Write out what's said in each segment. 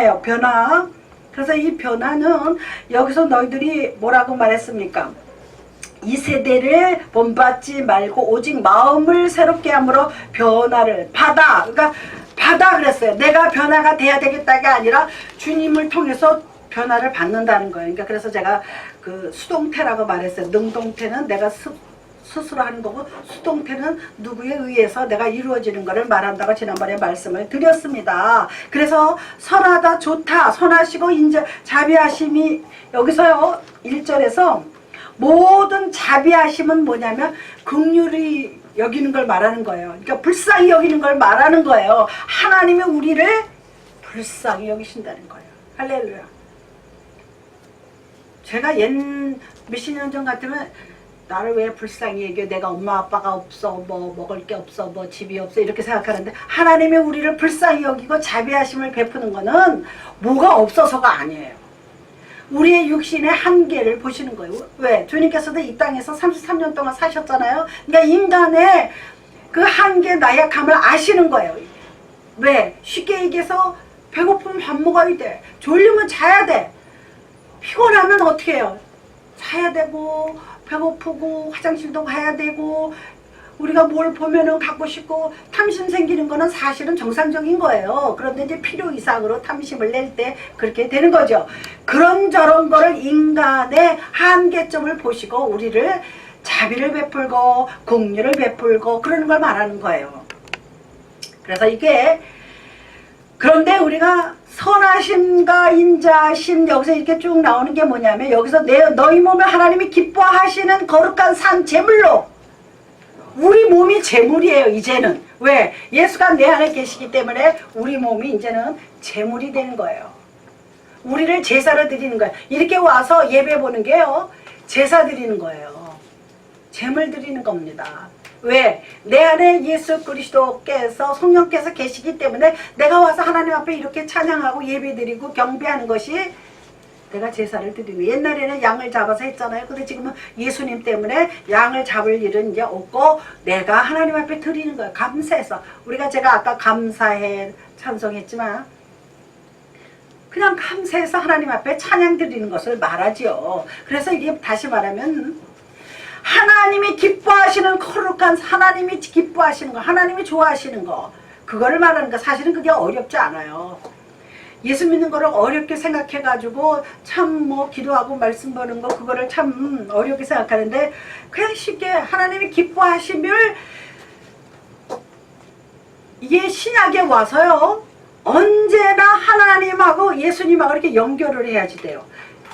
변화예요. 변화. 그래서 이 변화는 여기서 너희들이 뭐라고 말했습니까? 이 세대를 본받지 말고 오직 마음을 새롭게 함으로 변화를 받아. 그러니까 받아 그랬어요. 내가 변화가 돼야 되겠다가 아니라 주님을 통해서 변화를 받는다는 거예요. 그러니까 그래서 제가 그 수동태라고 말했어요. 능동태는 내가 스스로 하는 거고, 수동태는 누구에 의해서 내가 이루어지는 것을 말한다고 지난번에 말씀을 드렸습니다. 그래서 선하다, 좋다, 선하시고 인자, 자비하심이 여기서요 1절에서 모든 자비하심은 뭐냐면 긍휼히 여기는 걸 말하는 거예요. 그러니까 불쌍히 여기는 걸 말하는 거예요. 하나님이 우리를 불쌍히 여기신다는 거예요. 할렐루야. 제가 몇십 년 전 같으면 나를 왜 불쌍히 여겨? 내가 엄마 아빠가 없어, 뭐 먹을 게 없어, 뭐 집이 없어 이렇게 생각하는데, 하나님이 우리를 불쌍히 여기고 자비하심을 베푸는 거는 뭐가 없어서가 아니에요. 우리의 육신의 한계를 보시는 거예요. 왜? 주님께서도 이 땅에서 33년 동안 사셨잖아요. 그러니까 인간의 그 한계 나약함을 아시는 거예요. 왜? 쉽게 얘기해서 배고프면 밥 먹어야 돼. 졸리면 자야 돼. 피곤하면 어떻게 해요? 자야 되고 배고프고 화장실도 가야 되고, 우리가 뭘 보면은 갖고 싶고 탐심 생기는 거는 사실은 정상적인 거예요. 그런데 이제 필요 이상으로 탐심을 낼 때 그렇게 되는 거죠. 그런저런 거를 인간의 한계점을 보시고 우리를 자비를 베풀고 긍휼을 베풀고 그러는 걸 말하는 거예요. 그래서 이게, 그런데 우리가 선하심과 인자심 여기서 이렇게 쭉 나오는 게 뭐냐면, 여기서 너희 몸을 하나님이 기뻐하시는 거룩한 산 제물로, 우리 몸이 제물이에요 이제는. 왜? 예수가 내 안에 계시기 때문에 우리 몸이 이제는 제물이 되는 거예요. 우리를 제사로 드리는 거예요. 이렇게 와서 예배 보는 게요 제사 드리는 거예요. 제물 드리는 겁니다. 왜? 내 안에 예수 그리스도께서, 성령께서 계시기 때문에 내가 와서 하나님 앞에 이렇게 찬양하고 예배드리고 경배하는 것이 내가 제사를 드리는 거예요. 옛날에는 양을 잡아서 했잖아요. 근데 지금은 예수님 때문에 양을 잡을 일은 이제 없고 내가 하나님 앞에 드리는 거예요. 감사해서. 제가 아까 감사해 찬송했지만 그냥 감사해서 하나님 앞에 찬양 드리는 것을 말하죠. 그래서 이게 다시 말하면 하나님이 기뻐하시는 거룩한, 하나님이 기뻐하시는 거, 하나님이 좋아하시는 거, 그거를 말하는 거. 사실은 그게 어렵지 않아요. 예수 믿는 거를 어렵게 생각해가지고 참 뭐 기도하고 말씀 보는 거 그거를 참 어렵게 생각하는데, 그냥 쉽게 하나님이 기뻐하심을, 이게 신약에 와서요 언제나 하나님하고 예수님하고 이렇게 연결을 해야지 돼요.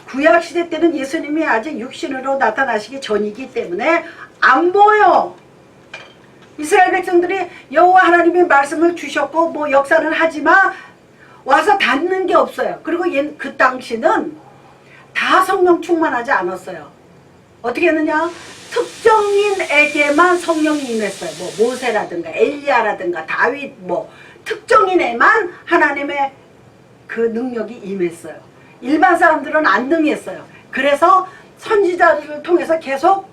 구약시대 때는 예수님이 아직 육신으로 나타나시기 전이기 때문에 안 보여. 이스라엘 백성들이 여호와 하나님의 말씀을 주셨고 뭐 역사는 하지만 와서 닿는 게 없어요. 그리고 그 당시는 다 성령 충만하지 않았어요. 어떻게 했느냐? 특정인에게만 성령이 임했어요. 뭐 모세라든가 엘리야라든가 다윗, 뭐 특정인에만 하나님의 그 능력이 임했어요. 일반 사람들은 안 능했어요. 그래서 선지자들을 통해서 계속,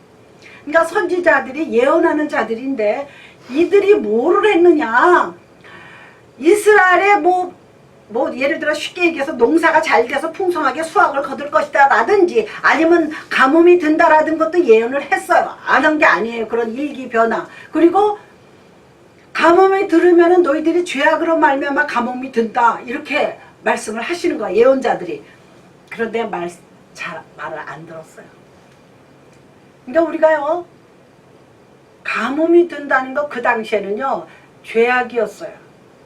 그러니까 선지자들이 예언하는 자들인데 이들이 뭐를 했느냐? 이스라엘의 뭐 예를 들어 쉽게 얘기해서 농사가 잘 돼서 풍성하게 수확을 거둘 것이다 라든지, 아니면 가뭄이 든다라든 것도 예언을 했어요. 안 한 게 아니에요. 그런 일기 변화. 그리고 가뭄이 들으면은 너희들이 죄악으로 말미암아 가뭄이 든다 이렇게 말씀을 하시는 거야, 예언자들이. 그런데 말을 안 들었어요. 그러니까 우리가요 가뭄이 든다는 거 그 당시에는요 죄악이었어요.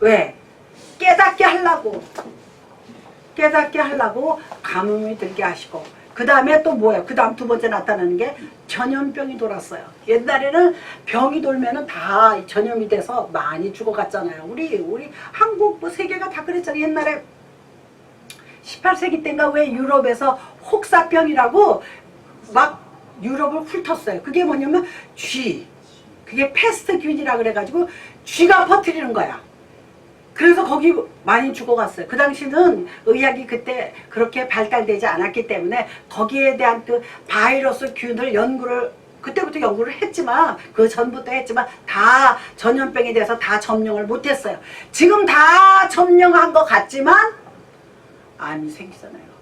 왜? 깨닫게 하려고 가뭄이 들게 하시고, 그 다음에 또 뭐예요? 그 다음 두 번째 나타나는 게 전염병이 돌았어요. 옛날에는 병이 돌면은 다 전염이 돼서 많이 죽어갔잖아요. 우리 한국 뭐 세계가 다 그랬잖아요. 옛날에 18세기 때인가 왜 유럽에서 혹사병이라고 막 유럽을 훑었어요. 그게 뭐냐면 그게 패스트균이라 그래가지고 쥐가 퍼뜨리는 거야. 그래서 거기 많이 죽어갔어요. 그 당시는 의학이 그때 그렇게 발달되지 않았기 때문에 거기에 대한 그 바이러스 균을 그때부터 연구를 했지만, 그 전부터 했지만 다 전염병에 대해서 다 점령을 못했어요. 지금 다 점령한 것 같지만 암이 생기잖아요.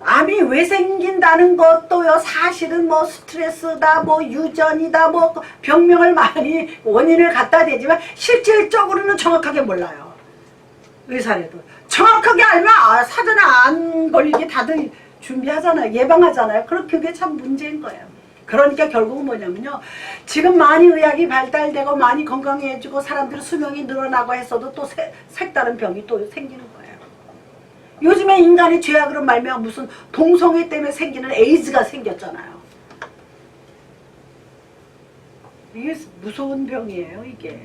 암이 왜 생긴다는 것도요, 사실은 뭐 스트레스다, 뭐 유전이다, 뭐 병명을 많이 원인을 갖다 대지만 실질적으로는 정확하게 몰라요. 의사라도 정확하게 알면 사전에 안 걸리게 다들 준비하잖아요. 예방하잖아요. 그게 참 문제인 거예요. 그러니까 결국은 뭐냐면요, 지금 많이 의학이 발달되고 많이 건강해지고 사람들 수명이 늘어나고 했어도 또 색다른 병이 또 생기는 거예요. 요즘에 인간의 죄악으로 말미암아 무슨 동성애 때문에 생기는 에이즈가 생겼잖아요. 이게 무서운 병이에요, 이게.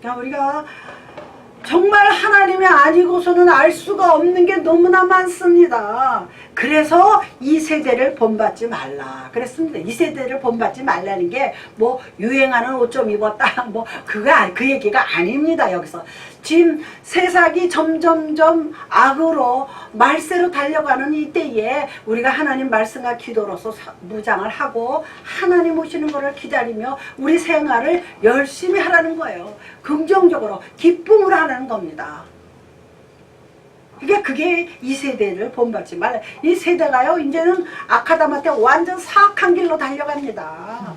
그러니까 우리가 정말 하나님이 아니고서는 알 수가 없는 게 너무나 많습니다. 그래서 이 세대를 본받지 말라 그랬습니다. 이 세대를 본받지 말라는 게 뭐 유행하는 옷 좀 입었다 뭐 그 얘기가 아닙니다. 여기서 지금 세상이 점점점 악으로 말세로 달려가는 이때에 우리가 하나님 말씀과 기도로서 무장을 하고 하나님 오시는 것을 기다리며 우리 생활을 열심히 하라는 거예요. 긍정적으로 기쁨으로 하라는 겁니다. 그게 이 세대를 본받지 말라. 이 세대가요 이제는 아카다마한테 완전 사악한 길로 달려갑니다.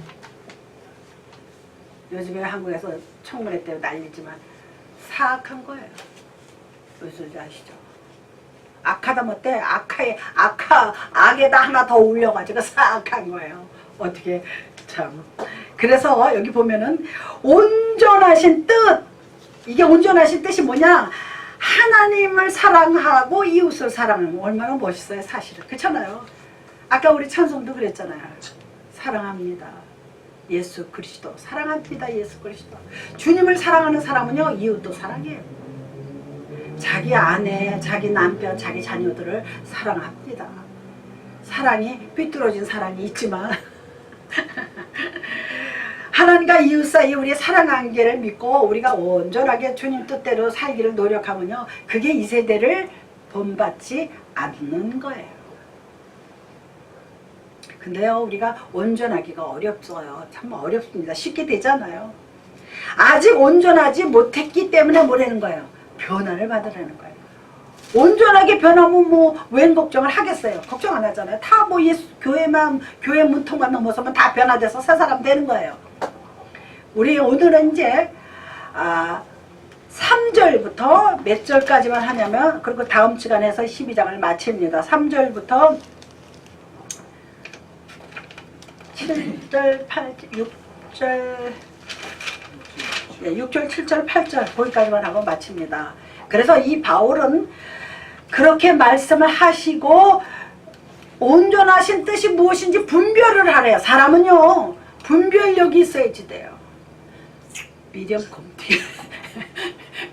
요즘에 한국에서 청문회 때문에 난리지만 사악한 거예요. 무슨 소리 아시죠? 아카다마 때 악에다 하나 더 올려가지고 사악한 거예요. 어떻게 참. 그래서 여기 보면은 온전하신 뜻, 이게 온전하신 뜻이 뭐냐? 하나님을 사랑하고 이웃을 사랑하는 얼마나 멋있어요, 사실은. 그렇잖아요. 아까 우리 찬송도 그랬잖아요. 사랑합니다. 예수 그리스도. 사랑합니다. 예수 그리스도. 주님을 사랑하는 사람은요, 이웃도 사랑해요. 자기 아내, 자기 남편, 자기 자녀들을 사랑합니다. 사랑이 삐뚤어진 사랑이 있지만 하나님과 이웃 사이에 우리의 사랑 관계를 믿고 우리가 온전하게 주님 뜻대로 살기를 노력하면요, 그게 이 세대를 본받지 않는 거예요. 근데요, 우리가 온전하기가 어렵어요. 참 어렵습니다. 쉽게 되잖아요. 아직 온전하지 못했기 때문에 뭐라는 거예요? 변화를 받으라는 거예요. 온전하게 변하면 뭐 웬 걱정을 하겠어요? 걱정 안 하잖아요. 다 뭐 교회 문통만 넘어서면 다 변화돼서 새 사람 되는 거예요. 우리 오늘은 이제 3절부터 몇 절까지만 하냐면, 그리고 다음 시간에서 12장을 마칩니다. 3절부터 7절, 8절, 6절, 6절, 7절, 8절 거기까지만 하고 마칩니다. 그래서 이 바울은 그렇게 말씀을 하시고 온전하신 뜻이 무엇인지 분별을 하래요. 사람은요, 분별력이 있어야지 돼요. 미련곰탱이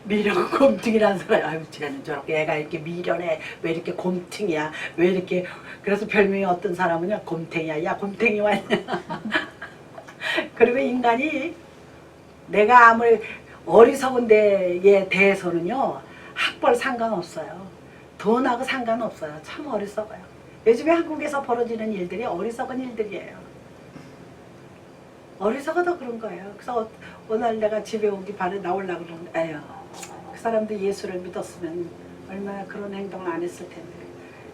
미련곰탱이라는 소리. 아유, 쟤는 저렇게 애가 이렇게 미련해, 왜 이렇게 곰탱이야, 왜 이렇게. 그래서 별명이 어떤 사람은요, 곰탱이야. 야, 곰탱이 왔냐. 그리고 인간이 내가 아무리 어리석은 데에 대해서는요, 학벌 상관없어요. 돈하고 상관없어요. 참 어리석어요. 요즘에 한국에서 벌어지는 일들이 어리석은 일들이에요. 어리석어도 그런 거예요. 그래서 오늘 내가 집에 오기 반에 나오려고 그러는데, 에휴, 그 사람도 예수를 믿었으면 얼마나 그런 행동을 안 했을 텐데.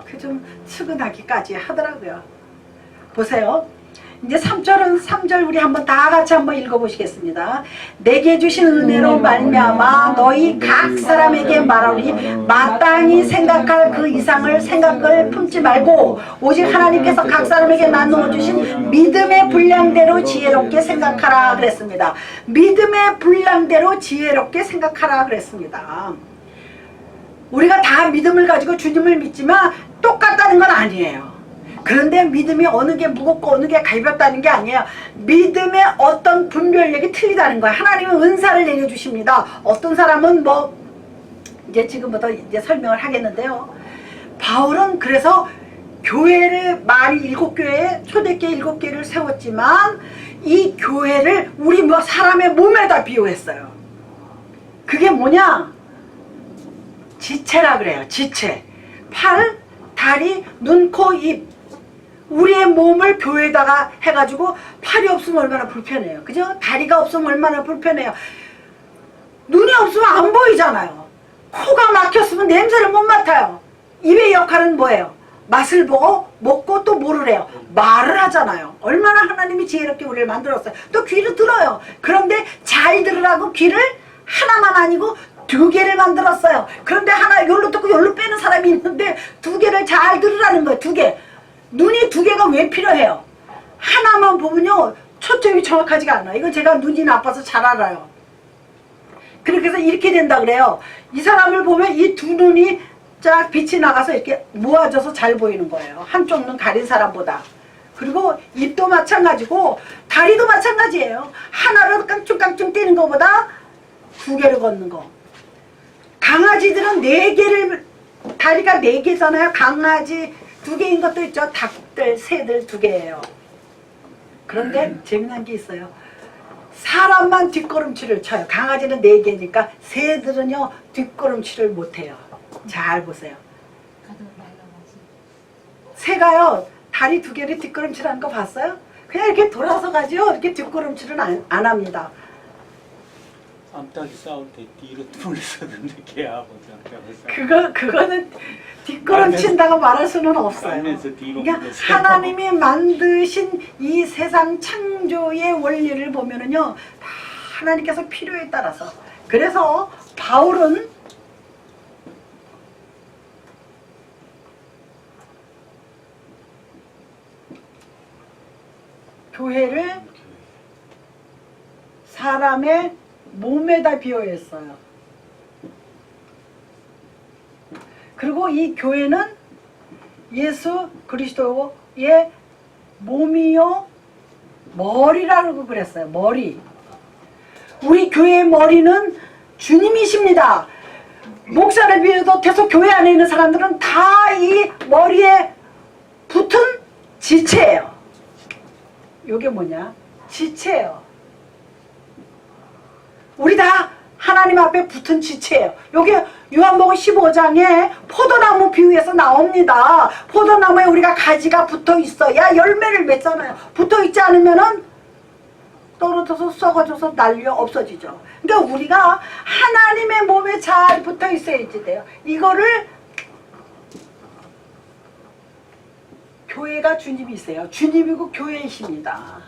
그 좀 측은하기까지 하더라고요. 보세요. 이제 3절 우리 한번 다 같이 한번 읽어보시겠습니다. 내게 주신 은혜로 말미암아 너희 각 사람에게 말하오니 마땅히 생각할 그 이상을 생각을 품지 말고 오직 하나님께서 각 사람에게 나누어 주신 믿음의 분량대로 지혜롭게 생각하라 그랬습니다. 믿음의 분량대로 지혜롭게 생각하라 그랬습니다. 우리가 다 믿음을 가지고 주님을 믿지만 똑같다는 건 아니에요. 그런데 믿음이 어느 게 무겁고 어느 게 가볍다는 게 아니에요. 믿음의 어떤 분별력이 틀리다는 거예요. 하나님은 은사를 내려주십니다. 어떤 사람은 뭐 이제 지금부터 이제 설명을 하겠는데요. 바울은 그래서 교회를 많이 7교회, 초대교회 7개를 세웠지만 이 교회를 우리 뭐 사람의 몸에다 비유했어요. 그게 뭐냐? 지체라 그래요. 지체. 팔, 다리, 눈, 코, 입. 우리의 몸을 교회에다가 해가지고 팔이 없으면 얼마나 불편해요. 그죠? 다리가 없으면 얼마나 불편해요. 눈이 없으면 안 보이잖아요. 코가 막혔으면 냄새를 못 맡아요. 입의 역할은 뭐예요? 맛을 보고 먹고 또 뭐를 해요? 말을 하잖아요. 얼마나 하나님이 지혜롭게 우리를 만들었어요. 또 귀를 들어요. 그런데 잘 들으라고 귀를 하나만 아니고 2개를 만들었어요. 그런데 하나 여기로 듣고 여기로 빼는 사람이 있는데 2개를 잘 들으라는 거예요. 2개. 눈이 2개가 왜 필요해요? 하나만 보면요 초점이 정확하지가 않아요. 이거 제가 눈이 나빠서 잘 알아요. 그래서 이렇게 된다 그래요. 이 사람을 보면 이 2 눈이 쫙 빛이 나가서 이렇게 모아져서 잘 보이는 거예요. 한쪽 눈 가린 사람보다. 그리고 입도 마찬가지고 다리도 마찬가지예요. 하나로 깡충깡충 뛰는 것보다 2개를 걷는 거. 강아지들은 4개를, 다리가 4개잖아요. 강아지 2개인 것도 있죠. 닭들, 새들 2개예요. 그런데 재미난 게 있어요. 사람만 뒷걸음치를 쳐요. 강아지는 4개니까 새들은요 뒷걸음치를 못해요. 잘 보세요. 새가요 다리 2개를 뒷걸음질하는 거 봤어요? 그냥 이렇게 돌아서 가죠. 이렇게 뒷걸음질은 안 합니다. 암탉이 싸울 때 뒤로 돌렸었는데 개하고 그거는 뒷걸음친다고 말할 수는 없어요. 그러니까 하나님이 만드신 이 세상 창조의 원리를 보면은요 다 하나님께서 필요에 따라서. 그래서 바울은 교회를 사람의 몸에다 비유했어요. 그리고 이 교회는 예수 그리스도의 몸이요 머리라고 그랬어요. 머리. 우리 교회의 머리는 주님이십니다. 목사를 비롯해서 교회 안에 있는 사람들은 다 이 머리에 붙은 지체예요. 이게 뭐냐? 지체예요. 우리 다 하나님 앞에 붙은 지체예요. 여기 요한복음 15장에 포도나무 비유에서 나옵니다. 포도나무에 우리가 가지가 붙어 있어야 열매를 맺잖아요. 붙어 있지 않으면은 떨어져서 썩어져서 날려 없어지죠. 그러니까 우리가 하나님의 몸에 잘 붙어 있어야지 돼요. 이거를 교회가 주님이세요. 주님이고 교회이십니다.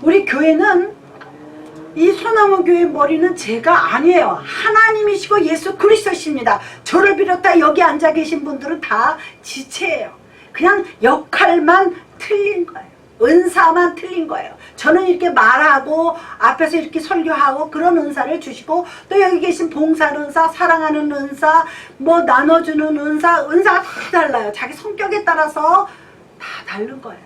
우리 교회는 이 소나무 교회 머리는 제가 아니에요. 하나님이시고 예수 그리스도십니다. 저를 비롯해 여기 앉아 계신 분들은 다 지체예요. 그냥 역할만 틀린 거예요. 은사만 틀린 거예요. 저는 이렇게 말하고 앞에서 이렇게 설교하고 그런 은사를 주시고 또 여기 계신 봉사은사, 사랑하는 은사, 뭐 나눠주는 은사가 다 달라요. 자기 성격에 따라서 다 다른 거예요.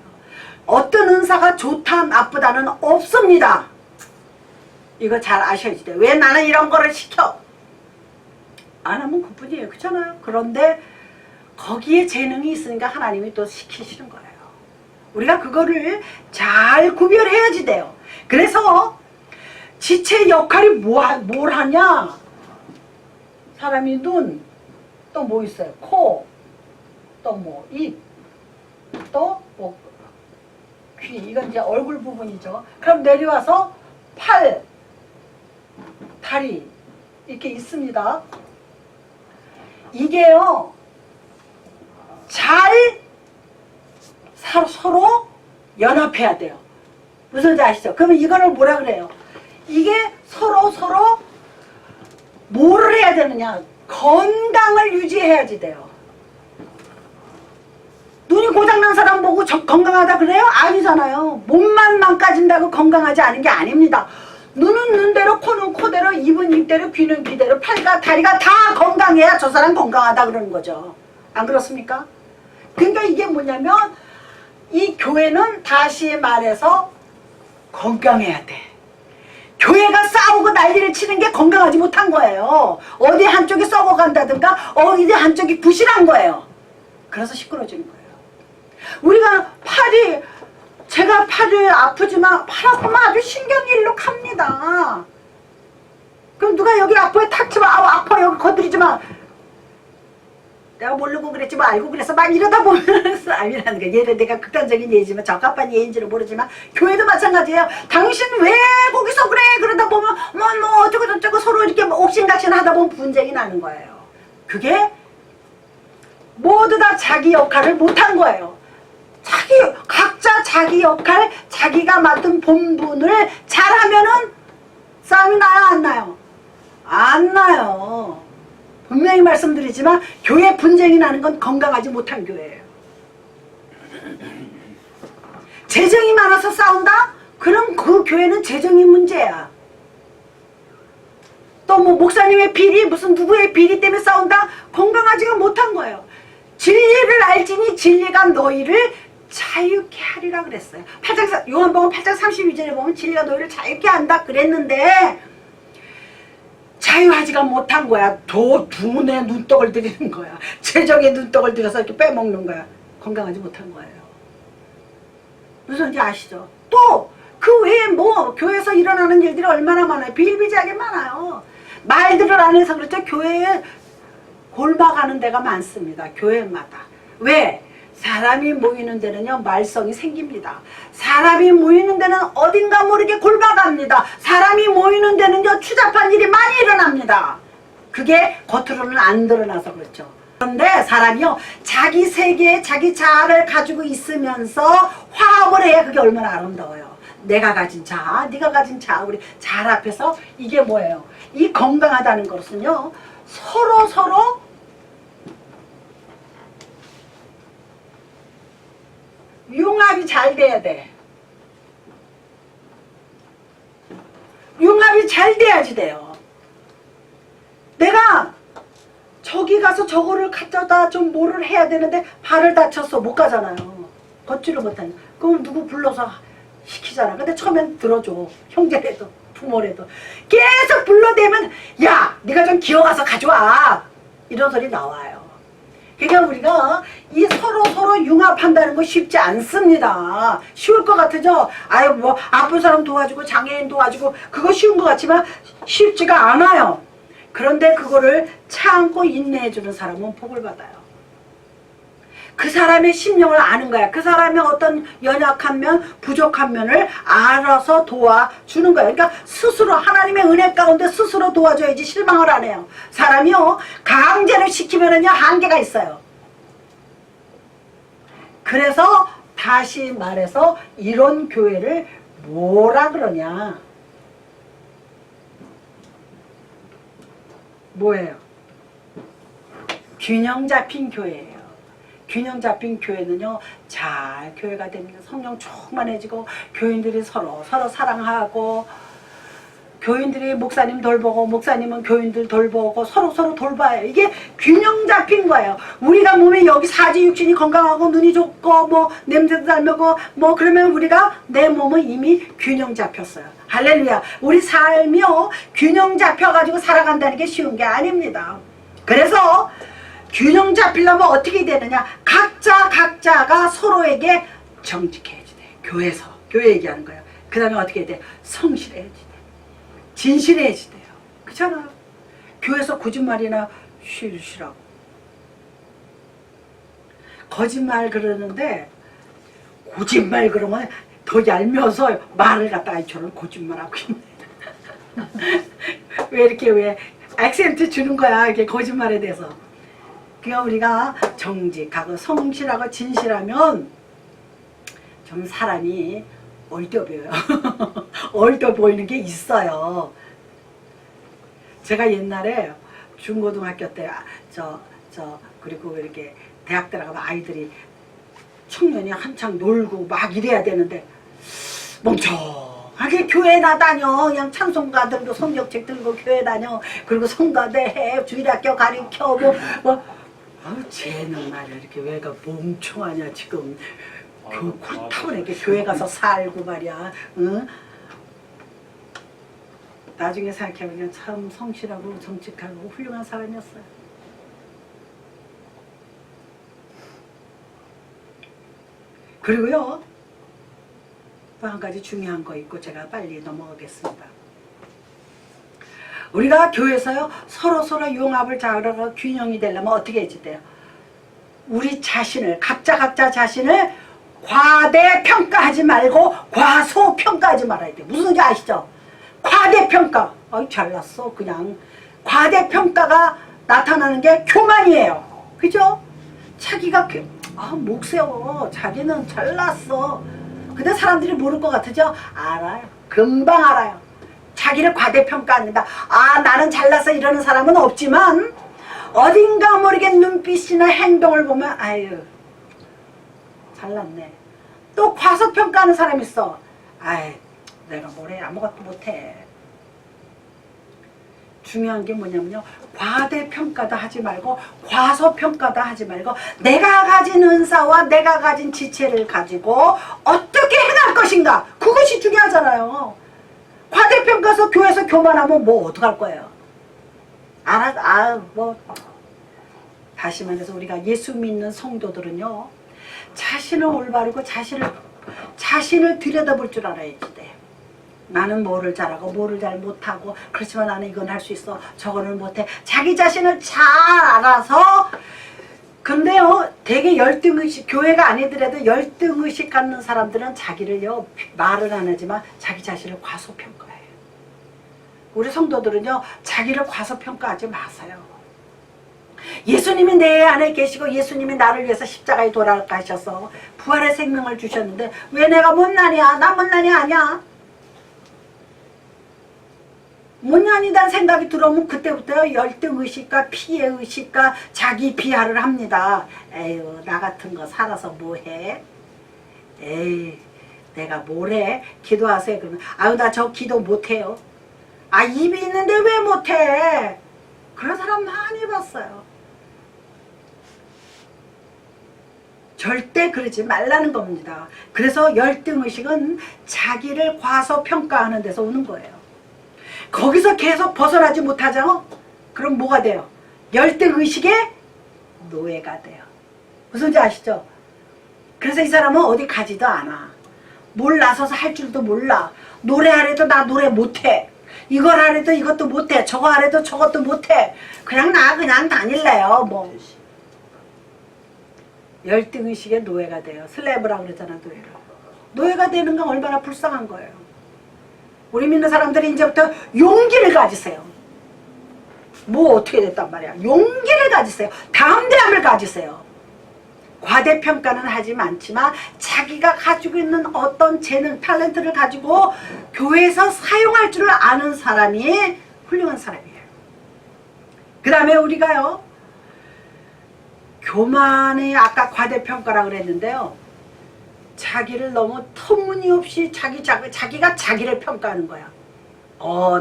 어떤 은사가 좋다 나쁘다는 없습니다. 이거 잘 아셔야지 돼요. 왜 나는 이런 거를 시켜? 안 하면 그뿐이에요. 그렇잖아요. 그런데 거기에 재능이 있으니까 하나님이 또 시키시는 거예요. 우리가 그거를 잘 구별해야지 돼요. 그래서 지체 역할이 뭘 하냐? 사람이 눈, 또 뭐 있어요? 코, 또 뭐 입, 또 뭐 귀. 이건 이제 얼굴 부분이죠. 그럼 내려와서 팔, 다리 이렇게 있습니다. 이게요 잘 서로 연합해야 돼요. 무슨지 아시죠? 그러면 이거를 뭐라 그래요? 이게 서로 뭐를 해야 되느냐? 건강을 유지해야지 돼요. 눈이 고장난 사람 보고 건강하다 그래요? 아니잖아요. 몸만 망가진다고 건강하지 않은 게 아닙니다. 눈은 눈대로, 코는 코대로, 입은 입대로, 귀는 귀대로, 팔과 다리가 다 건강해야 저 사람 건강하다 그러는 거죠. 안 그렇습니까? 그러니까 이게 뭐냐면 이 교회는 다시 말해서 건강해야 돼. 교회가 싸우고 난리를 치는 게 건강하지 못한 거예요. 어디 한쪽이 썩어간다든가 어디 한쪽이 부실한 거예요. 그래서 시끄러지는 거예요. 우리가 제가 팔이 아프지만 팔 아프면 아주 신경일로 갑니다. 그럼 누가 여기 아파요? 탁 치면 아파 여기 건드리지 마. 내가 모르고 그랬지 뭐 알고 그래서 막 이러다 보면 싸움이라는 거. 얘를 내가 극단적인 예지만 적합한 예인지는 모르지만 교회도 마찬가지예요. 당신 왜 거기서 그래? 그러다 보면 뭐 어쩌고 저쩌고 옥신각신 하다 보면 분쟁이 나는 거예요. 그게 모두 다 자기 역할을 못한 거예요. 각자 자기 역할, 자기가 맡은 본분을 잘하면은 싸움이 나요, 안 나요? 안 나요. 분명히 말씀드리지만 교회 분쟁이 나는 건 건강하지 못한 교회예요. 재정이 많아서 싸운다? 그럼 그 교회는 재정이 문제야. 또 뭐 목사님의 비리, 무슨 누구의 비리 때문에 싸운다? 건강하지가 못한 거예요. 진리를 알지니 진리가 너희를 자유케 하리라 그랬어요. 요한복음 8장 32절에 보면 진리가 너희를 자유케 한다 그랬는데 자유하지가 못한 거야. 두 눈에 눈떡을 들이는 거야. 재정에 눈떡을 들여서 이렇게 빼먹는 거야. 건강하지 못한 거예요. 무슨 소리인지 아시죠? 또 그 외에 뭐 교회에서 일어나는 일들이 얼마나 많아요. 비일비재하게 많아요. 말들을 안 해서 그렇죠. 교회에 골마가는 데가 많습니다. 교회마다. 왜? 사람이 모이는 데는요 말썽이 생깁니다. 사람이 모이는 데는 어딘가 모르게 골마갑니다. 사람이 모이는 데는요 추잡한 일이 많이 일어납니다. 그게 겉으로는 안 드러나서 그렇죠. 그런데 사람이요 자기 세계에 자기 자아를 가지고 있으면서 화합을 해야 그게 얼마나 아름다워요. 내가 가진 자아, 네가 가진 자아, 우리 자아 앞에서 이게 뭐예요? 이 건강하다는 것은요 서로 융합이 잘 돼야 돼. 융합이 잘 돼야지 돼요. 내가 저기 가서 저거를 갖다다 좀 뭐를 해야 되는데 발을 다쳤어. 못 가잖아요. 걷지를 못하니. 그럼 누구 불러서 시키잖아. 근데 처음엔 들어줘. 형제라도 부모라도. 계속 불러대면 야 네가 좀 기어가서 가져와. 이런 소리 나와요. 그러니까 우리가 이 서로 융합한다는 거 쉽지 않습니다. 쉬울 것 같으죠? 아유 뭐 아픈 사람 도와주고 장애인 도와주고 그거 쉬운 것 같지만 쉽지가 않아요. 그런데 그거를 참고 인내해주는 사람은 복을 받아요. 그 사람의 심령을 아는 거야. 그 사람의 어떤 연약한 면, 부족한 면을 알아서 도와주는 거야. 그러니까 스스로 하나님의 은혜 가운데 스스로 도와줘야지 실망을 안 해요. 사람이요 강제로 시키면은요 한계가 있어요. 그래서 다시 말해서 이런 교회를 뭐라 그러냐? 뭐예요? 균형 잡힌 교회예요. 균형 잡힌 교회는요 잘 교회가 됩니다. 성령 충만해지고 교인들이 서로 사랑하고 교인들이 목사님 돌보고 목사님은 교인들 돌보고 서로 돌봐요. 이게 균형 잡힌 거예요. 우리가 몸에 여기 사지 육신이 건강하고 눈이 좋고 뭐 냄새도 잘 나고 뭐 그러면 우리가 내 몸은 이미 균형 잡혔어요. 할렐루야. 우리 삶이요 균형 잡혀가지고 살아간다는 게 쉬운 게 아닙니다. 그래서 균형 잡히려면 어떻게 되느냐? 각자가 서로에게 정직해야지 돼. 교회 얘기하는 거예요. 그 다음에 어떻게 해야 돼? 성실해야지 돼. 진실해야지 돼요. 그렇잖아요. 교회에서 거짓말이나 쉬라고. 거짓말 그러는데 거짓말 그러면 더 얄미워서 말을 갖다가 저런 거짓말하고 있네. 왜 액센트 주는 거야. 이렇게 거짓말에 대해서. 그러니까 우리가 정직하고 성실하고 진실하면 좀 사람이 얼떠 보여요. 얼떠 보이는 게 있어요. 제가 옛날에 중고등학교 때 그리고 이렇게 대학 들어가면 아이들이 청년이 한창 놀고 막 이래야 되는데 멍청하게 교회 나다녀. 그냥 찬송가 들고 성경책 들고 교회 다녀. 그리고 성가대 해 주일학교 가르쳐 쟤는 말이야 이렇게 왜가 멍청하냐 지금. 그렇다고 교회 가서 살고 말이야. 응? 나중에 생각해보면 참 성실하고 정직하고 훌륭한 사람이었어요. 그리고요 또 한 가지 중요한 거 있고 제가 빨리 넘어가겠습니다. 우리가 교회에서요 서로 융합을 잘하고 균형이 되려면 어떻게 해야 돼요? 우리 자신을 각자 자신을 과대평가하지 말고 과소평가하지 말아야 돼. 무슨 게 아시죠? 과대평가. 잘났어 그냥. 과대평가가 나타나는 게 교만이에요. 그죠? 자기가 목 세워. 자기는 잘났어. 근데 사람들이 모를 것 같으죠? 알아요. 금방 알아요. 자기를 과대평가합니다. 나는 잘났어 이러는 사람은 없지만 어딘가 모르게 눈빛이나 행동을 보면 아유 잘났네. 또 과소평가하는 사람이 있어. 아이 내가 뭐래 아무것도 못해. 중요한 게 뭐냐면요. 과대평가도 하지 말고 과소평가도 하지 말고 내가 가진 은사와 내가 가진 지체를 가지고 어떻게 행할 것인가. 그것이 중요하잖아요. 과대평가서 교회에서 교만하면 뭐 어떡할 거예요. 다시 말해서 우리가 예수 믿는 성도들은요. 자신을 올바르고 자신을 들여다볼 줄 알아야지 돼. 나는 뭐를 잘하고 뭐를 잘 못하고 그렇지만 나는 이건 할 수 있어 저거는 못해. 자기 자신을 잘 알아서. 근데요 되게 열등의식 교회가 아니더라도 열등의식 갖는 사람들은 자기를요 말은 안 하지만 자기 자신을 과소평가해요. 우리 성도들은요 자기를 과소평가하지 마세요. 예수님이 내 안에 계시고 예수님이 나를 위해서 십자가에 돌아가셔서 부활의 생명을 주셨는데 왜 내가 못난이야? 나 못난이 아니야. 못난이란 생각이 들어오면 그때부터 열등의식과 피해의식과 자기 비하를 합니다. 에휴 나 같은 거 살아서 뭐해? 에이 내가 뭐래? 기도하세요. 그러면 아유 나 저 기도 못해요. 입이 있는데 왜 못해? 그런 사람 많이 봤어요. 절대 그러지 말라는 겁니다. 그래서 열등의식은 자기를 과소평가하는 데서 오는 거예요. 거기서 계속 벗어나지 못하죠? 그럼 뭐가 돼요? 열등의식의 노예가 돼요. 무슨지 아시죠? 그래서 이 사람은 어디 가지도 않아. 뭘 나서서 할 줄도 몰라. 노래하래도 나 노래 못해. 이걸 하래도 이것도 못해. 저거 하래도 저것도 못해. 그냥 다닐래요. 뭐 열등의식의 노예가 돼요. 슬래브라고 그러잖아. 노예가 되는 건 얼마나 불쌍한 거예요. 우리 믿는 사람들이 이제부터 용기를 가지세요. 뭐 어떻게 됐단 말이야. 용기를 가지세요. 담대함을 가지세요. 과대평가는 하지 않지만 자기가 가지고 있는 어떤 재능, 탤런트를 가지고 교회에서 사용할 줄 아는 사람이 훌륭한 사람이에요. 그 다음에 우리가요. 교만의 아까 과대평가라고 그랬는데요. 자기를 너무 터무니없이 자기가 자기를 평가하는 거야.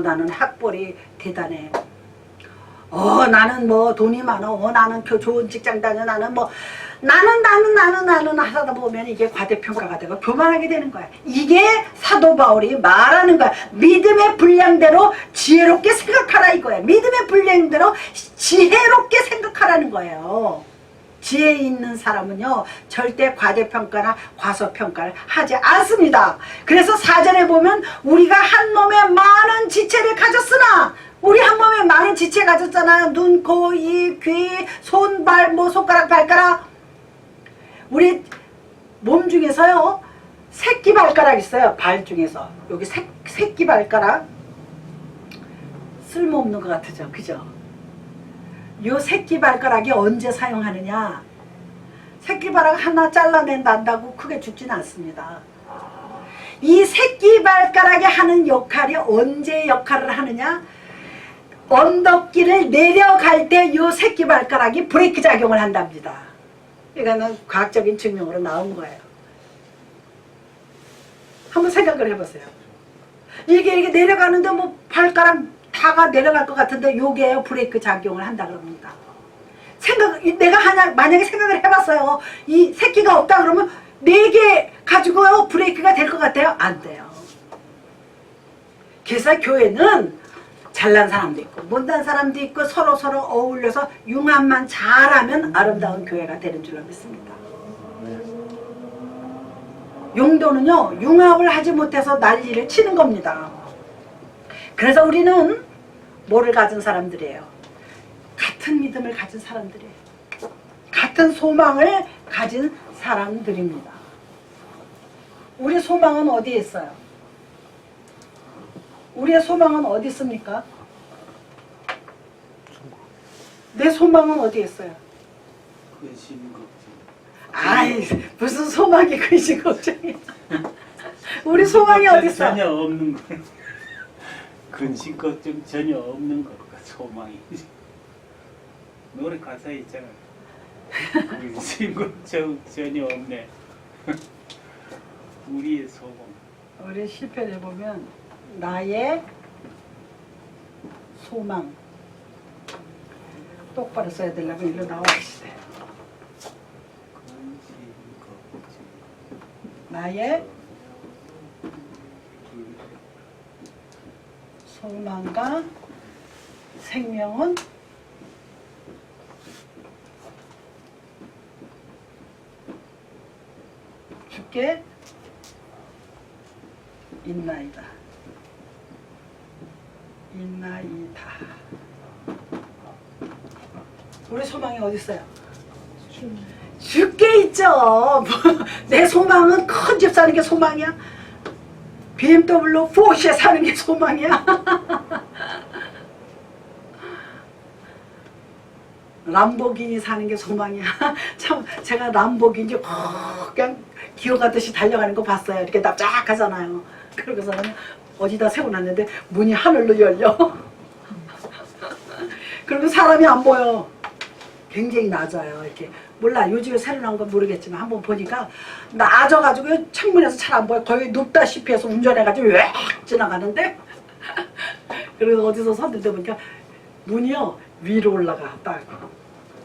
나는 학벌이 대단해. 나는 뭐 돈이 많아. 나는 좋은 직장 다녀. 나는 뭐 나는 하다 보면 이게 과대평가가 되고 교만하게 되는 거야. 이게 사도 바울이 말하는 거야. 믿음의 분량대로 지혜롭게 생각하라 이거야. 믿음의 분량대로 지혜롭게 생각하라는 거예요. 지혜 있는 사람은요 절대 과대평가나 과소평가를 하지 않습니다. 그래서 4절에 보면 우리가 한 몸에 많은 지체를 가졌으나 우리 한 몸에 많은 지체 가졌잖아요. 눈, 코, 입, 귀, 손, 발, 손가락, 발가락. 우리 몸 중에서요 새끼 발가락 있어요. 발 중에서 여기 새끼 발가락 쓸모없는 것 같으죠. 그죠? 요 새끼 발가락이 언제 사용하느냐. 새끼 발가락 하나 잘라낸다고 크게 죽지는 않습니다. 이 새끼 발가락이 하는 역할이 언제 역할을 하느냐. 언덕길을 내려갈 때 요 새끼 발가락이 브레이크 작용을 한답니다. 이거는 과학적인 증명으로 나온 거예요. 한번 생각을 해보세요. 이게 내려가는데 뭐 발가락 다가 내려갈 것 같은데 요게 브레이크 작용을 한다 그럽니다. 내가 만약에 생각을 해봤어요. 이 새끼가 없다 그러면 4개 가지고요 브레이크가 될 것 같아요? 안 돼요. 그래서 교회는 잘난 사람도 있고 못난 사람도 있고 서로 어울려서 융합만 잘하면 아름다운 교회가 되는 줄로 믿습니다. 용도는요 융합을 하지 못해서 난리를 치는 겁니다. 그래서 우리는 뭐를 가진 사람들이에요? 같은 믿음을 가진 사람들이에요. 같은 소망을 가진 사람들입니다. 우리 소망은 어디에 있어요? 우리의 소망은 어디 있습니까? 내 소망은 어디에 있어요? 근심 걱정. 아이 무슨 소망이 근심 걱정이야. 우리 소망이 어디 있어? 전혀 없는 거. 근심 걱정 전혀 없는 거가 소망이. 노래 가사에 있잖아. 근심 걱정 전혀 없네. 우리의 소망. 우리 시편에 보면 나의 소망 똑바로 써야 되려면 일로 나와 계시대. 근심 걱정. 나의 소망과 생명은 주께 있나이다. 있나이다. 우리 소망이 어디 있어요? 주께 있죠. 내 소망은 큰 집 사는 게 소망이야? BMW 포르쉐 사는 게 소망이야? 람보기니 사는 게 소망이야? 참 제가 람보기니 그냥 기어가듯이 달려가는 거 봤어요. 이렇게 납작하잖아요. 그러고서는 어디다 세워놨는데 문이 하늘로 열려. 그리고 사람이 안 보여. 굉장히 낮아요. 이렇게 몰라 요즘에 새로 나온 건 모르겠지만 한번 보니까 낮아가지고 창문에서 잘 안 보여. 거의 눕다시피 해서 운전해가지고 왜 지나가는데 그래서 어디서 섰는데 보니까 문이요 위로 올라가 딱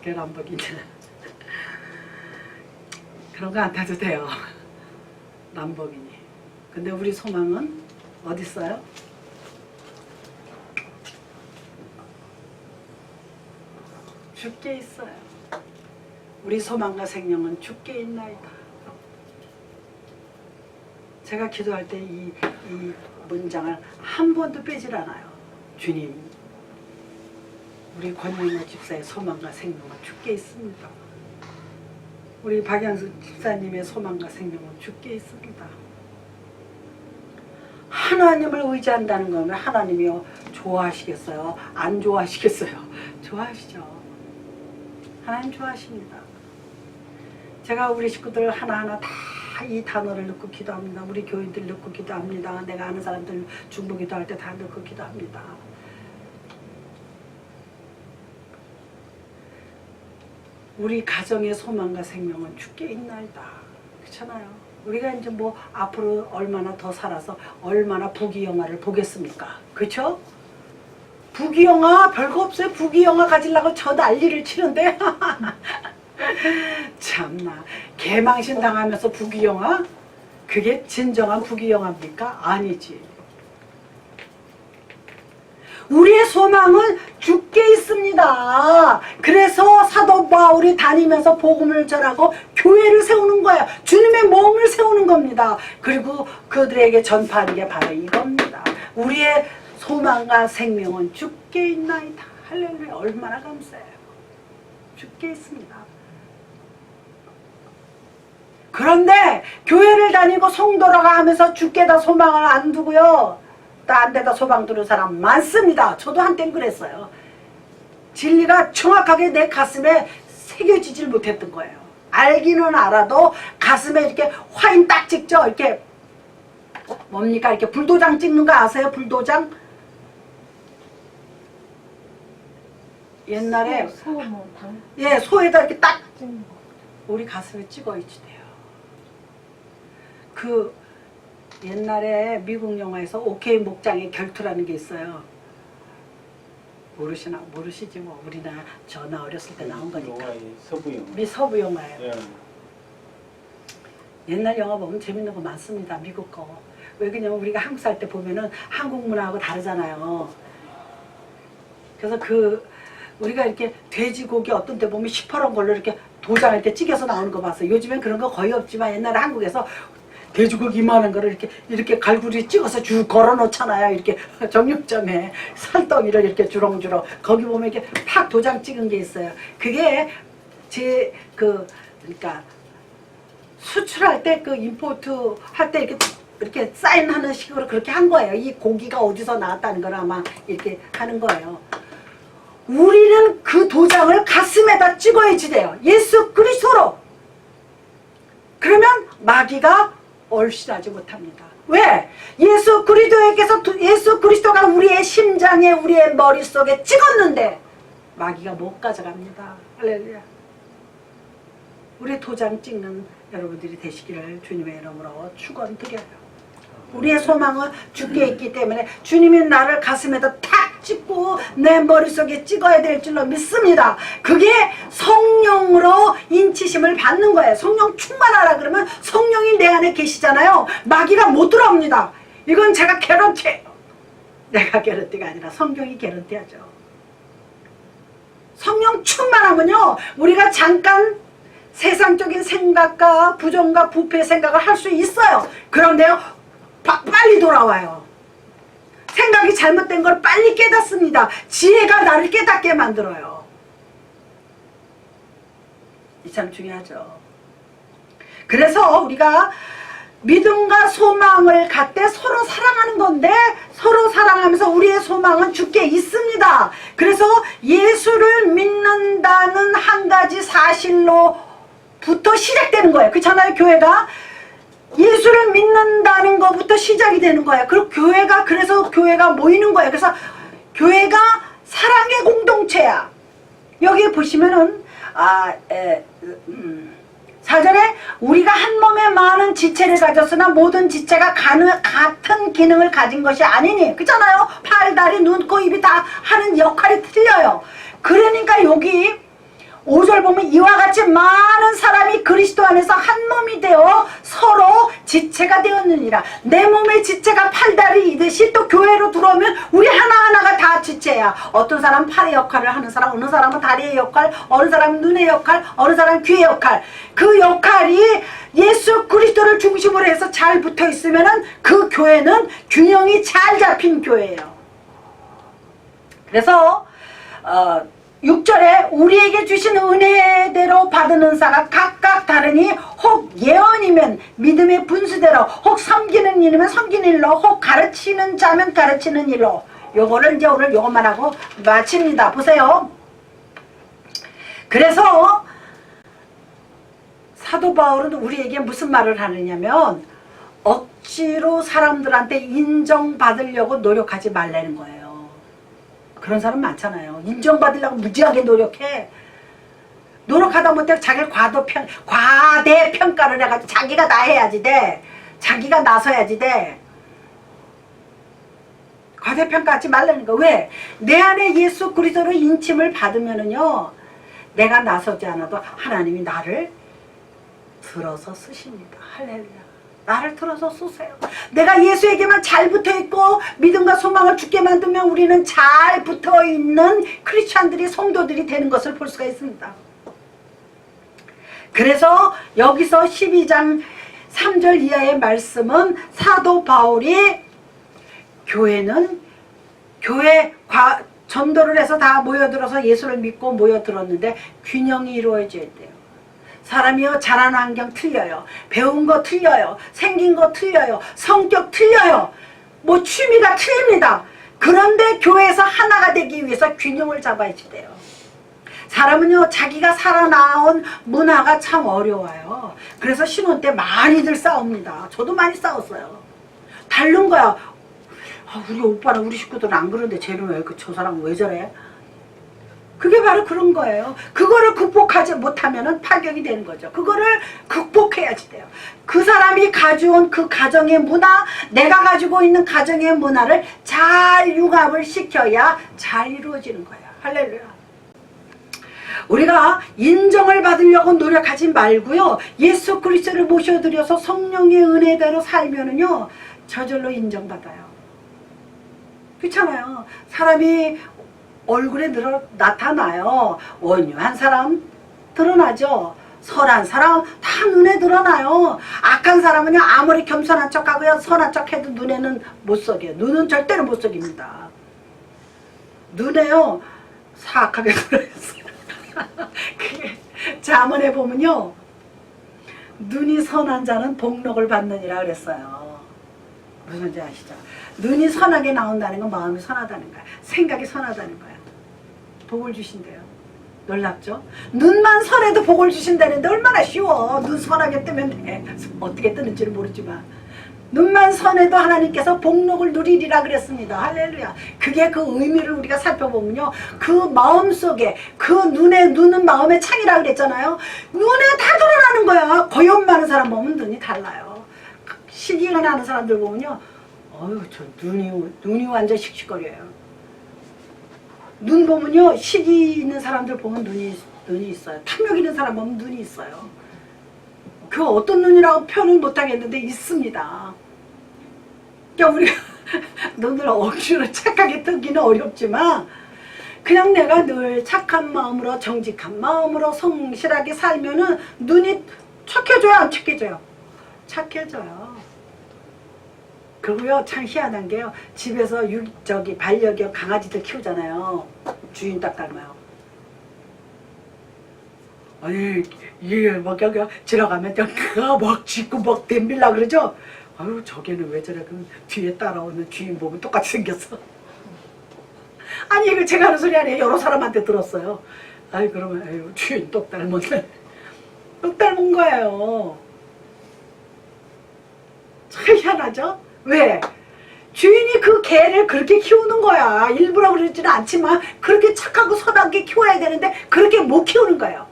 람보기니는 그런 거 안 타도 돼요. 람보기니. 근데 우리 소망은 어디 있어요? 주께 있어요. 우리 소망과 생명은 주께 있나이다. 제가 기도할 때 이 문장을 한 번도 빼질 않아요. 주님, 우리 권영모 집사의 소망과 생명은 주께 있습니다. 우리 박양수 집사님의 소망과 생명은 주께 있습니다. 하나님을 의지한다는 거면 하나님이요 좋아하시겠어요? 안 좋아하시겠어요? 좋아하시죠. 하나님 좋아하십니다. 제가 우리 식구들 하나하나 다 이 단어를 넣고 기도합니다. 우리 교인들 넣고 기도합니다. 내가 아는 사람들 중보 기도할 때 다 넣고 기도합니다. 우리 가정의 소망과 생명은 주께 있나이다. 그렇잖아요. 우리가 이제 뭐 앞으로 얼마나 더 살아서 얼마나 부귀영화를 보겠습니까? 그렇죠? 부귀영화 별거 없어요. 부귀영화 가지려고 저 난리를 치는데 참나 개망신 당하면서 부귀영화? 그게 진정한 부귀영화입니까? 아니지. 우리의 소망은 주께 있습니다. 그래서 사도 바울이 다니면서 복음을 전하고 교회를 세우는 거예요. 주님의 몸을 세우는 겁니다. 그리고 그들에게 전파하는 게 바로 이겁니다. 우리의 소망과 생명은 주께 있나이다. 할렐루야. 얼마나 감사해요. 주께 있습니다. 그런데 교회를 다니고 성도라가 하면서 주께다 소망을 안 두고요. 딴 데다 소망 두는 사람 많습니다. 저도 한땐 그랬어요. 진리가 정확하게 내 가슴에 새겨지질 못했던 거예요. 알기는 알아도 가슴에 이렇게 화인 딱 찍죠. 이렇게 뭡니까? 이렇게 불도장 찍는 거 아세요? 불도장? 옛날에 예, 소에다 이렇게 딱 우리 가슴에 찍어 있지 돼요. 그 옛날에 미국 영화에서 오케이 목장의 결투라는 게 있어요. 모르시나? 모르시지 뭐. 우리나 저나 어렸을 때 나온 거니까. 서부 영화. 서부 영화예요. 예. 옛날 영화 보면 재밌는 거 많습니다. 미국 거. 왜 그러냐면 우리가 한국 살 때 보면은 한국 문화하고 다르잖아요. 그래서 우리가 이렇게 돼지고기 어떤 때 보면 시퍼런 걸로 이렇게 도장을 이렇게 찍어서 나오는 거 봤어요. 요즘엔 그런 거 거의 없지만 옛날에 한국에서 돼지고기 이만한 거를 이렇게 갈고리 찍어서 쭉 걸어 놓잖아요. 이렇게 정육점에 살덩이를 이렇게 주렁주렁 거기 보면 이렇게 팍 도장 찍은 게 있어요. 그게 그러니까 수출할 때 그 임포트 할 때 이렇게 사인하는 식으로 그렇게 한 거예요. 이 고기가 어디서 나왔다는 걸 아마 이렇게 하는 거예요. 우리는 그 도장을 가슴에다 찍어야지 돼요. 예수 그리스도로. 그러면 마귀가 얼씬하지 못합니다. 왜? 예수 그리스도가 우리의 심장에 우리의 머릿속에 찍었는데 마귀가 못 가져갑니다. 할렐루야. 우리 도장 찍는 여러분들이 되시기를 주님의 이름으로 축원드려요. 우리의 소망은 주께 있기 때문에 주님이 나를 가슴에다 탁 찍고 내 머릿속에 찍어야 될 줄로 믿습니다. 그게 성령으로 인치심을 받는 거예요. 성령 충만하라 그러면 성령이 내 안에 계시잖아요. 마귀가 못 들어옵니다. 이건 제가 개런티예요. 내가 개런티가 아니라 성령이 개런티하죠. 성령 충만하면요, 우리가 잠깐 세상적인 생각과 부정과 부패 생각을 할 수 있어요. 그런데요, 빨리 돌아와요. 생각이 잘못된 걸 빨리 깨닫습니다. 지혜가 나를 깨닫게 만들어요. 이 참 중요하죠. 그래서 우리가 믿음과 소망을 갖되 서로 사랑하는 건데, 서로 사랑하면서 우리의 소망은 주께 있습니다. 그래서 예수를 믿는다는 한 가지 사실로부터 시작되는 거예요. 그렇잖아요. 교회가 예수를 믿는다는 것부터 시작이 되는 거예요. 그래서 교회가 모이는 거예요. 그래서 교회가 사랑의 공동체야. 여기 보시면은 4절에 우리가 한 몸에 많은 지체를 가졌으나 모든 지체가 같은 기능을 가진 것이 아니니. 그렇잖아요. 팔, 다리, 눈, 코, 입이 다 하는 역할이 틀려요. 그러니까 여기 5절 보면 이와 같이 많은 사람이 그리스도 안에서 한 몸이 되어 서로 지체가 되었느니라. 내 몸의 지체가 팔다리이듯이 또 교회로 들어오면 우리 하나하나가 다 지체야. 어떤 사람은 팔의 역할을 하는 사람, 어느 사람은 다리의 역할, 어느 사람은 눈의 역할, 어느 사람은 귀의 역할. 그 역할이 예수 그리스도를 중심으로 해서 잘 붙어 있으면은 그 교회는 균형이 잘 잡힌 교회예요. 그래서 6절에 우리에게 주신 은혜대로 받은 은사가 각각 다르니 혹 예언이면 믿음의 분수대로, 혹 섬기는 일이면 섬기는 일로, 혹 가르치는 자면 가르치는 일로. 요거를 이제 오늘 요것만 하고 마칩니다. 보세요. 그래서 사도 바울은 우리에게 무슨 말을 하느냐면 억지로 사람들한테 인정받으려고 노력하지 말라는 거예요. 그런 사람 많잖아요. 인정받으려고 무지하게 노력해. 노력하다 못해 자기를 과대평가를 해가지고 자기가 나 해야지 돼. 자기가 나서야지 돼. 과대평가하지 말라는 거. 왜? 내 안에 예수 그리스도로 인침을 받으면은요, 내가 나서지 않아도 하나님이 나를 들어서 쓰십니다. 할렐루야. 나를 들어서 쓰세요. 내가 예수에게만 잘 붙어있고 믿음과 소망을 주게 만들면 우리는 잘 붙어있는 크리스찬들이, 성도들이 되는 것을 볼 수가 있습니다. 그래서 여기서 12장 3절 이하의 말씀은 사도 바울이 전도를 해서 다 모여들어서 예수를 믿고 모여들었는데 균형이 이루어져야 돼요. 사람이요, 자라는 환경 틀려요. 배운 거 틀려요. 생긴 거 틀려요. 성격 틀려요. 뭐 취미가 틀립니다. 그런데 교회에서 하나가 되기 위해서 균형을 잡아야지 돼요. 사람은요, 자기가 살아나온 문화가 참 어려워요. 그래서 신혼 때 많이들 싸웁니다. 저도 많이 싸웠어요. 다른 거야. 우리 오빠랑 우리 식구들은 안 그러는데 쟤는 왜 저 사람 왜 저래? 그게 바로 그런 거예요. 그거를 극복하지 못하면 파격이 되는 거죠. 그거를 극복해야지 돼요. 그 사람이 가져온 그 가정의 문화, 내가 가지고 있는 가정의 문화를 잘 융합을 시켜야 잘 이루어지는 거예요. 할렐루야. 우리가 인정을 받으려고 노력하지 말고요, 예수 그리스도를 모셔드려서 성령의 은혜대로 살면은요, 저절로 인정받아요. 그렇잖아요. 사람이 얼굴에 나타나요. 온유한 사람 드러나죠. 선한 사람 다 눈에 드러나요. 악한 사람은요, 아무리 겸손한 척하고요, 선한 척해도 눈에는 못 속여요. 눈은 절대로 못 속입니다. 눈에요, 사악하게 들어있어요. 그게 잠언에 보면요, 눈이 선한 자는 복록을 받느니라 그랬어요. 무슨 말인지 아시죠? 눈이 선하게 나온다는 건 마음이 선하다는 거야. 생각이 선하다는 거야. 복을 주신대요. 놀랍죠? 눈만 선해도 복을 주신다는데 얼마나 쉬워. 눈 선하게 뜨면 돼. 어떻게 뜨는지는 모르지만 눈만 선해도 하나님께서 복록을 누리리라 그랬습니다. 할렐루야. 그게 그 의미를 우리가 살펴보면요, 그 마음속에, 그 눈은 마음의 창이라 그랬잖아요. 눈에 다 드러나는 거야. 고용 많은 사람 보면 눈이 달라요. 시기가 나는 사람들 보면요, 어휴, 저 눈이 완전 씩씩거려요. 눈 보면요, 식이 있는 사람들 보면 눈이 있어요. 탐욕 있는 사람 보면 눈이 있어요. 그 어떤 눈이라고 표현을 못하겠는데 있습니다. 그러니까 우리가 눈을 억지로 착하게 뜨기는 어렵지만 그냥 내가 늘 착한 마음으로, 정직한 마음으로 성실하게 살면은 눈이 착해져요, 안 착해져요? 착해져요. 그리고요, 참 희한한 게요, 집에서 반려견 강아지들 키우잖아요. 주인 딱 닮아요. 아니, 얘 막 여기 지나가면 그가 막 짖고 막 댐빌라 그러죠? 아유, 저게는 왜 저래? 그럼 뒤에 따라오는 주인 보면 똑같이 생겼어. 아니, 이거 제가 하는 소리 아니에요. 여러 사람한테 들었어요. 아이, 그러면, 아유, 주인 똑 닮았네. 똑 닮은 거예요. 참 희한하죠? 왜? 주인이 그 개를 그렇게 키우는 거야. 일부러 그러지는 않지만 그렇게 착하고 선하게 키워야 되는데 그렇게 못 키우는 거예요.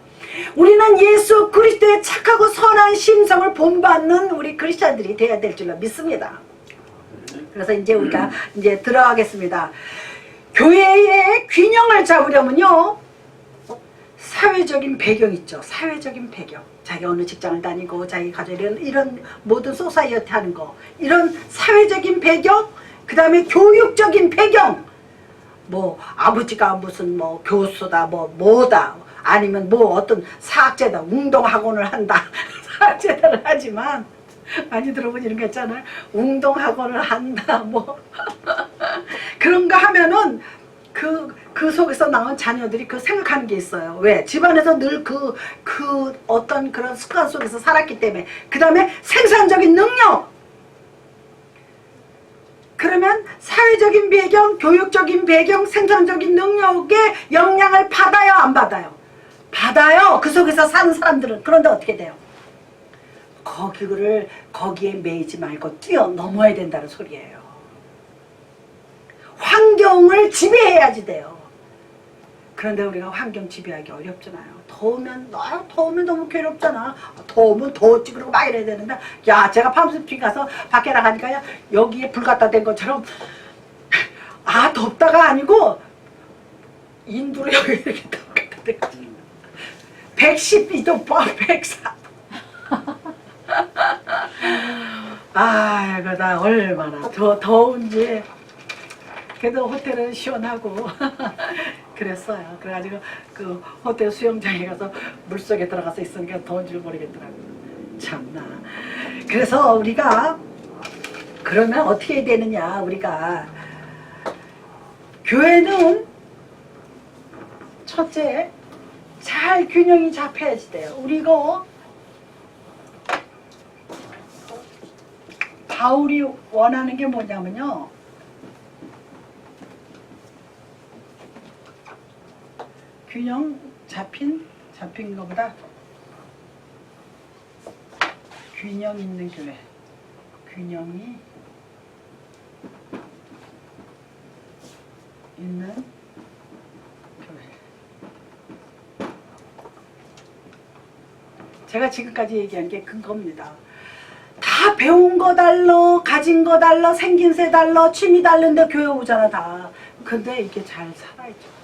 우리는 예수 그리스도의 착하고 선한 심성을 본받는 우리 크리스찬들이 되어야 될 줄로 믿습니다. 그래서 이제 우리가 이제 들어가겠습니다. 교회의 균형을 잡으려면요, 사회적인 배경 있죠. 사회적인 배경. 자기 어느 직장을 다니고 자기 가족 이런 모든 소사이어티 하는 거, 이런 사회적인 배경, 그 다음에 교육적인 배경, 뭐 아버지가 무슨 뭐 교수다, 뭐다, 아니면 뭐 어떤 사학제다, 운동학원을 한다. 사학제다를 하지만 많이 들어본 이런 거 있잖아요. 운동학원을 한다, 뭐 그런 거 하면은 그 속에서 나온 자녀들이 그 생각하는 게 있어요. 왜? 집안에서 늘 그 어떤 그런 습관 속에서 살았기 때문에. 그 다음에 생산적인 능력. 그러면 사회적인 배경, 교육적인 배경, 생산적인 능력의 영향을 받아요, 안 받아요? 받아요. 그 속에서 사는 사람들은. 그런데 어떻게 돼요? 거기에 매이지 말고 뛰어넘어야 된다는 소리예요. 환경을 지배해야지 돼요. 그런데 우리가 환경 지배하기 어렵잖아요. 더우면 너무 괴롭잖아. 더우면 더웠지 그러고 막 이래야 되는데, 야, 제가 팜스프링 가서 밖에 나가니까 여기에 불 갖다 댄 것처럼 덥다가 아니고 인도로 여기 이렇게 갖다 댄 거죠. 112도 104도. 아이고, 나 얼마나 더운지. 그래도 호텔은 시원하고 그랬어요. 그래가지고 그 호텔 수영장에 가서 물속에 들어가서 있으니까 더운 줄 모르겠더라고요. 참나. 그래서 우리가 그러면 어떻게 해야 되느냐. 우리가 교회는 첫째, 잘 균형이 잡혀야지 돼요. 우리가 바울이 원하는 게 뭐냐면요, 균형 잡힌 것보다 균형 있는 교회, 균형이 있는 교회. 제가 지금까지 얘기한 게 근거입니다. 다 배운 거 달러, 가진 거 달러, 생김새 달러, 취미 다른데 교회 오잖아 다. 근데 이게 잘 살아있죠.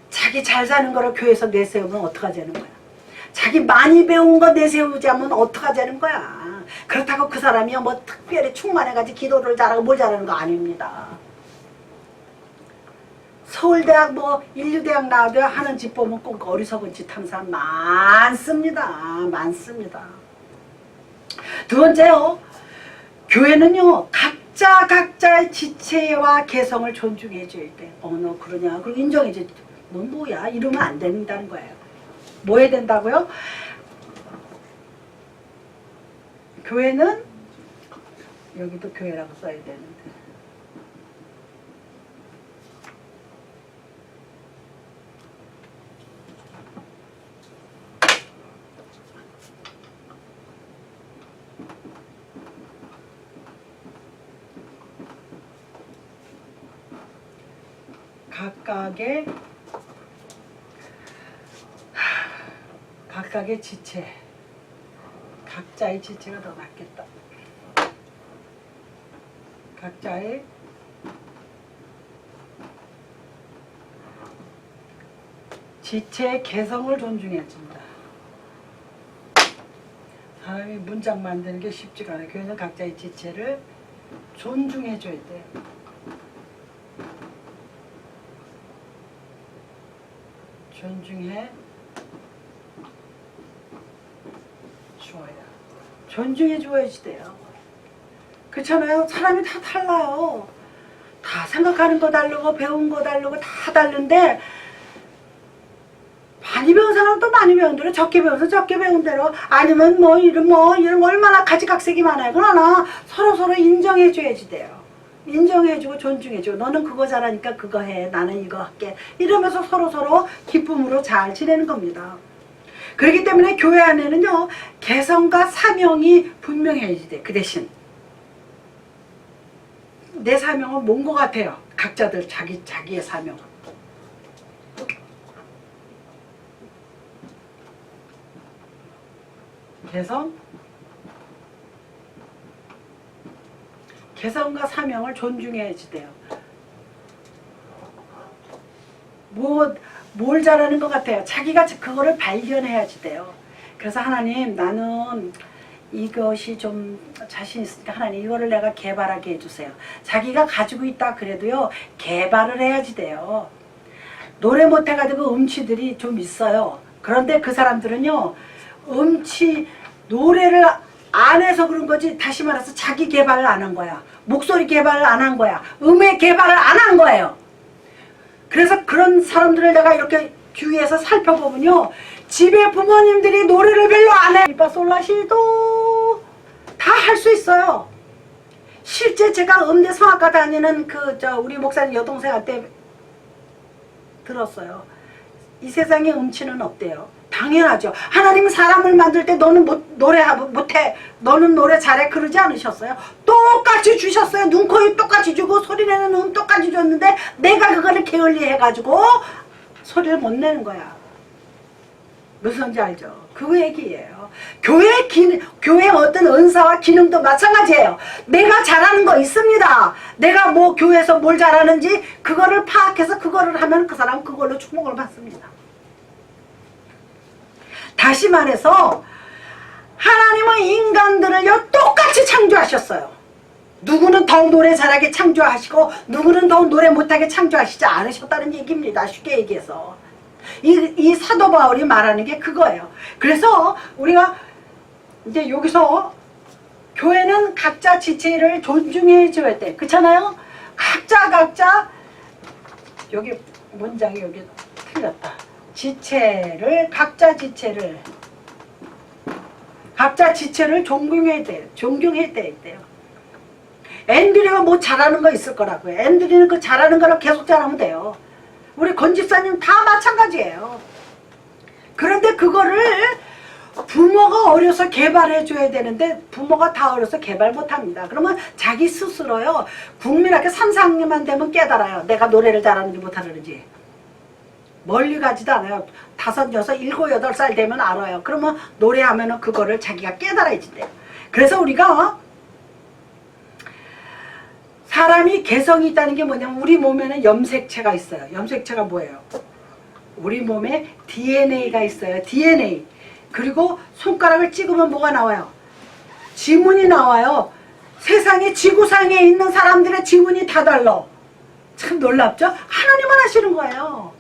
자기 잘 사는 거를 교회에서 내세우면 어떡하자는 거야. 자기 많이 배운 거 내세우자면 어떡하자는 거야. 그렇다고 그 사람이 뭐 특별히 충만해가지고 기도를 잘하고 뭘 잘하는 거 아닙니다. 서울대학 뭐 인류대학 나와도 하는 집 보면 꼭 어리석은 짓 하는 사람 많습니다. 많습니다. 두 번째요, 교회는요, 각자의 지체와 개성을 존중해 줘야 돼. 너 그러냐, 그리고 인정해 줘. 넌 뭐야, 이러면 안 된다는 거예요. 뭐 해야 된다고요? 교회는 여기도 교회라고 써야 되는데, 각각의 지체, 각자의 지체가 더 낫겠다. 각자의 지체의 개성을 존중해준다. 사람이 문장 만드는 게 쉽지가 않아요. 교회는 각자의 지체를 존중해줘야 돼. 존중해 줘야. 존중해 줘야지 돼요. 그렇잖아요. 사람이 다 달라요. 다 생각하는 거 다르고 배운 거 다르고 다 다른데 많이 배운 사람은 많이 배운 대로, 적게 배워서 적게 배운 대로, 아니면 이런 얼마나 가지각색이 많아요. 그러나 서로 인정해 줘야지 돼요. 인정해주고 존중해주고, 너는 그거 잘하니까 그거 해, 나는 이거 할게, 이러면서 서로 기쁨으로 잘 지내는 겁니다. 그렇기 때문에 교회 안에는요, 개성과 사명이 분명해야지 돼. 그 대신 내 사명은 뭔 것 같아요? 각자들 자기의 사명. 개성과 사명을 존중해야지 돼요. 뭘 잘하는 것 같아요? 자기가 그거를 발견해야지 돼요. 그래서 하나님, 나는 이것이 좀 자신 있으니까 하나님 이거를 내가 개발하게 해주세요. 자기가 가지고 있다 그래도요, 개발을 해야지 돼요. 노래 못해가지고 음치들이 좀 있어요. 그런데 그 사람들은요, 노래를 안 해서 그런 거지, 다시 말해서 자기 개발을 안 한 거야. 목소리 개발을 안 한 거야. 음의 개발을 안 한 거예요. 그래서 그런 사람들을 내가 이렇게 주위에서 살펴보면요, 집에 부모님들이 노래를 별로 안 해. 미파솔라시도 다 할 수 있어요. 실제 제가 음대 성악과 다니는 우리 목사님 여동생한테 들었어요. 이 세상에 음치는 없대요. 당연하죠. 하나님은 사람을 만들 때 너는 노래 못해, 너는 노래 잘해, 그러지 않으셨어요? 똑같이 주셨어요. 눈, 코, 입 똑같이 주고 소리내는 음 똑같이 줬는데 내가 그거를 게을리해가지고 소리를 못 내는 거야. 무슨 소리인지 알죠? 그 얘기예요. 교회 어떤 은사와 기능도 마찬가지예요. 내가 잘하는 거 있습니다. 내가 교회에서 뭘 잘하는지 그거를 파악해서 그거를 하면 그 사람은 그걸로 축복을 받습니다. 다시 말해서 하나님은 인간들을요, 똑같이 창조하셨어요. 누구는 더 노래 잘하게 창조하시고 누구는 더 노래 못하게 창조하시지 않으셨다는 얘기입니다. 쉽게 얘기해서 이 사도 바울이 말하는 게 그거예요. 그래서 우리가 이제 여기서 교회는 각자 지체를 존중해 줘야 돼. 그렇잖아요? 각자 여기 문장이 여기 틀렸다. 각자 지체를 존중해야 돼요. 존경해야 돼요. 앤드류가 뭐 잘하는 거 있을 거라고요. 앤드류는 그 잘하는 거를 계속 잘하면 돼요. 우리 권 집사님 다 마찬가지예요. 그런데 그거를 부모가 어려서 개발해 줘야 되는데 부모가 다 어려서 개발 못합니다. 그러면 자기 스스로요, 국민학교 3, 4학년만 되면 깨달아요. 내가 노래를 잘하는지 못하는지. 멀리 가지도 않아요. 5, 6, 7, 8살 되면 알아요. 그러면 노래하면은 그거를 자기가 깨달아야지 돼요. 그래서 우리가 사람이 개성이 있다는 게 뭐냐면, 우리 몸에는 염색체가 있어요. 염색체가 뭐예요? 우리 몸에 DNA가 있어요. DNA. 그리고 손가락을 찍으면 뭐가 나와요? 지문이 나와요. 세상에 지구상에 있는 사람들의 지문이 다 달라. 참 놀랍죠? 하나님은 하시는 거예요.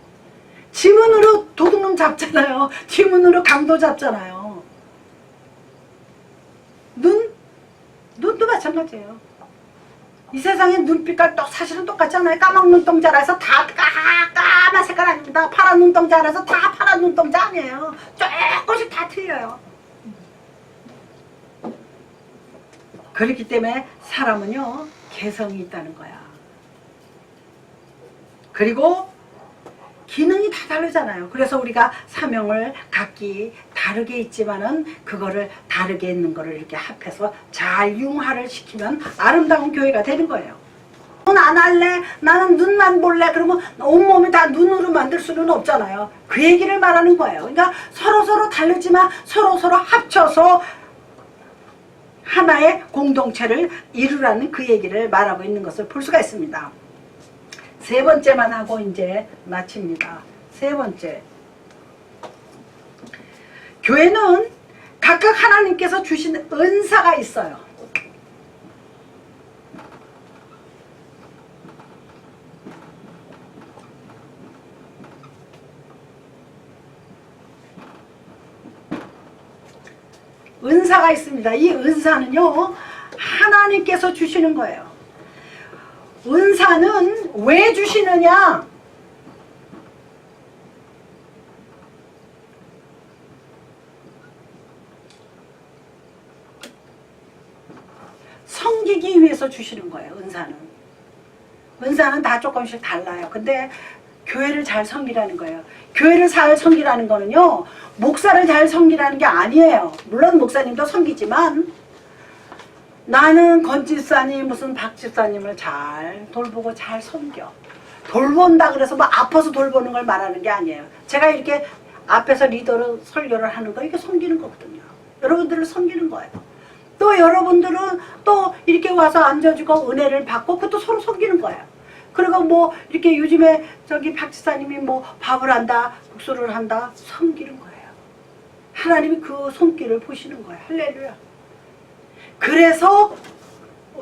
지문으로 도둑놈 잡잖아요. 지문으로 강도 잡잖아요. 눈도 마찬가지예요. 이 세상의 눈빛과 사실은 똑같지 않아요. 까만 눈동자라서 다 까만 색깔 아닙니다. 파란 눈동자라서 다 파란 눈동자 아니에요. 조금씩 다 틀려요. 그렇기 때문에 사람은요, 개성이 있다는 거야. 그리고 기능이 다 다르잖아요. 그래서 우리가 사명을 각기 다르게 있지만은 그거를 다르게 있는 거를 이렇게 합해서 잘 융화를 시키면 아름다운 교회가 되는 거예요. 눈 안 할래? 나는 눈만 볼래? 그러면 온몸이 다 눈으로 만들 수는 없잖아요. 그 얘기를 말하는 거예요. 그러니까 서로서로 다르지만 서로서로 합쳐서 하나의 공동체를 이루라는 그 얘기를 말하고 있는 것을 볼 수가 있습니다. 세 번째만 하고 이제 마칩니다. 세 번째. 교회는 각각 하나님께서 주신 은사가 있어요. 은사가 있습니다. 이 은사는요, 하나님께서 주시는 거예요. 은사는 왜 주시느냐? 섬기기 위해서 주시는 거예요. 은사는 다 조금씩 달라요. 근데 교회를 잘 섬기라는 거예요. 교회를 잘 섬기라는 거는요, 목사를 잘 섬기라는 게 아니에요. 물론 목사님도 섬기지만 나는 건집사님 무슨 박집사님을 잘 돌보고 잘 섬겨. 돌본다 그래서 뭐 아파서 돌보는 걸 말하는 게 아니에요. 제가 이렇게 앞에서 리더로 설교를 하는 거, 이게 섬기는 거거든요. 여러분들을 섬기는 거예요. 또 여러분들은 또 이렇게 와서 앉아주고 은혜를 받고 그것도 서로 섬기는 거예요. 그리고 뭐 이렇게 요즘에 저기 박지사님이 뭐 밥을 한다, 국수를 한다, 섬기는 거예요. 하나님이 그 손길을 보시는 거예요. 할렐루야. 그래서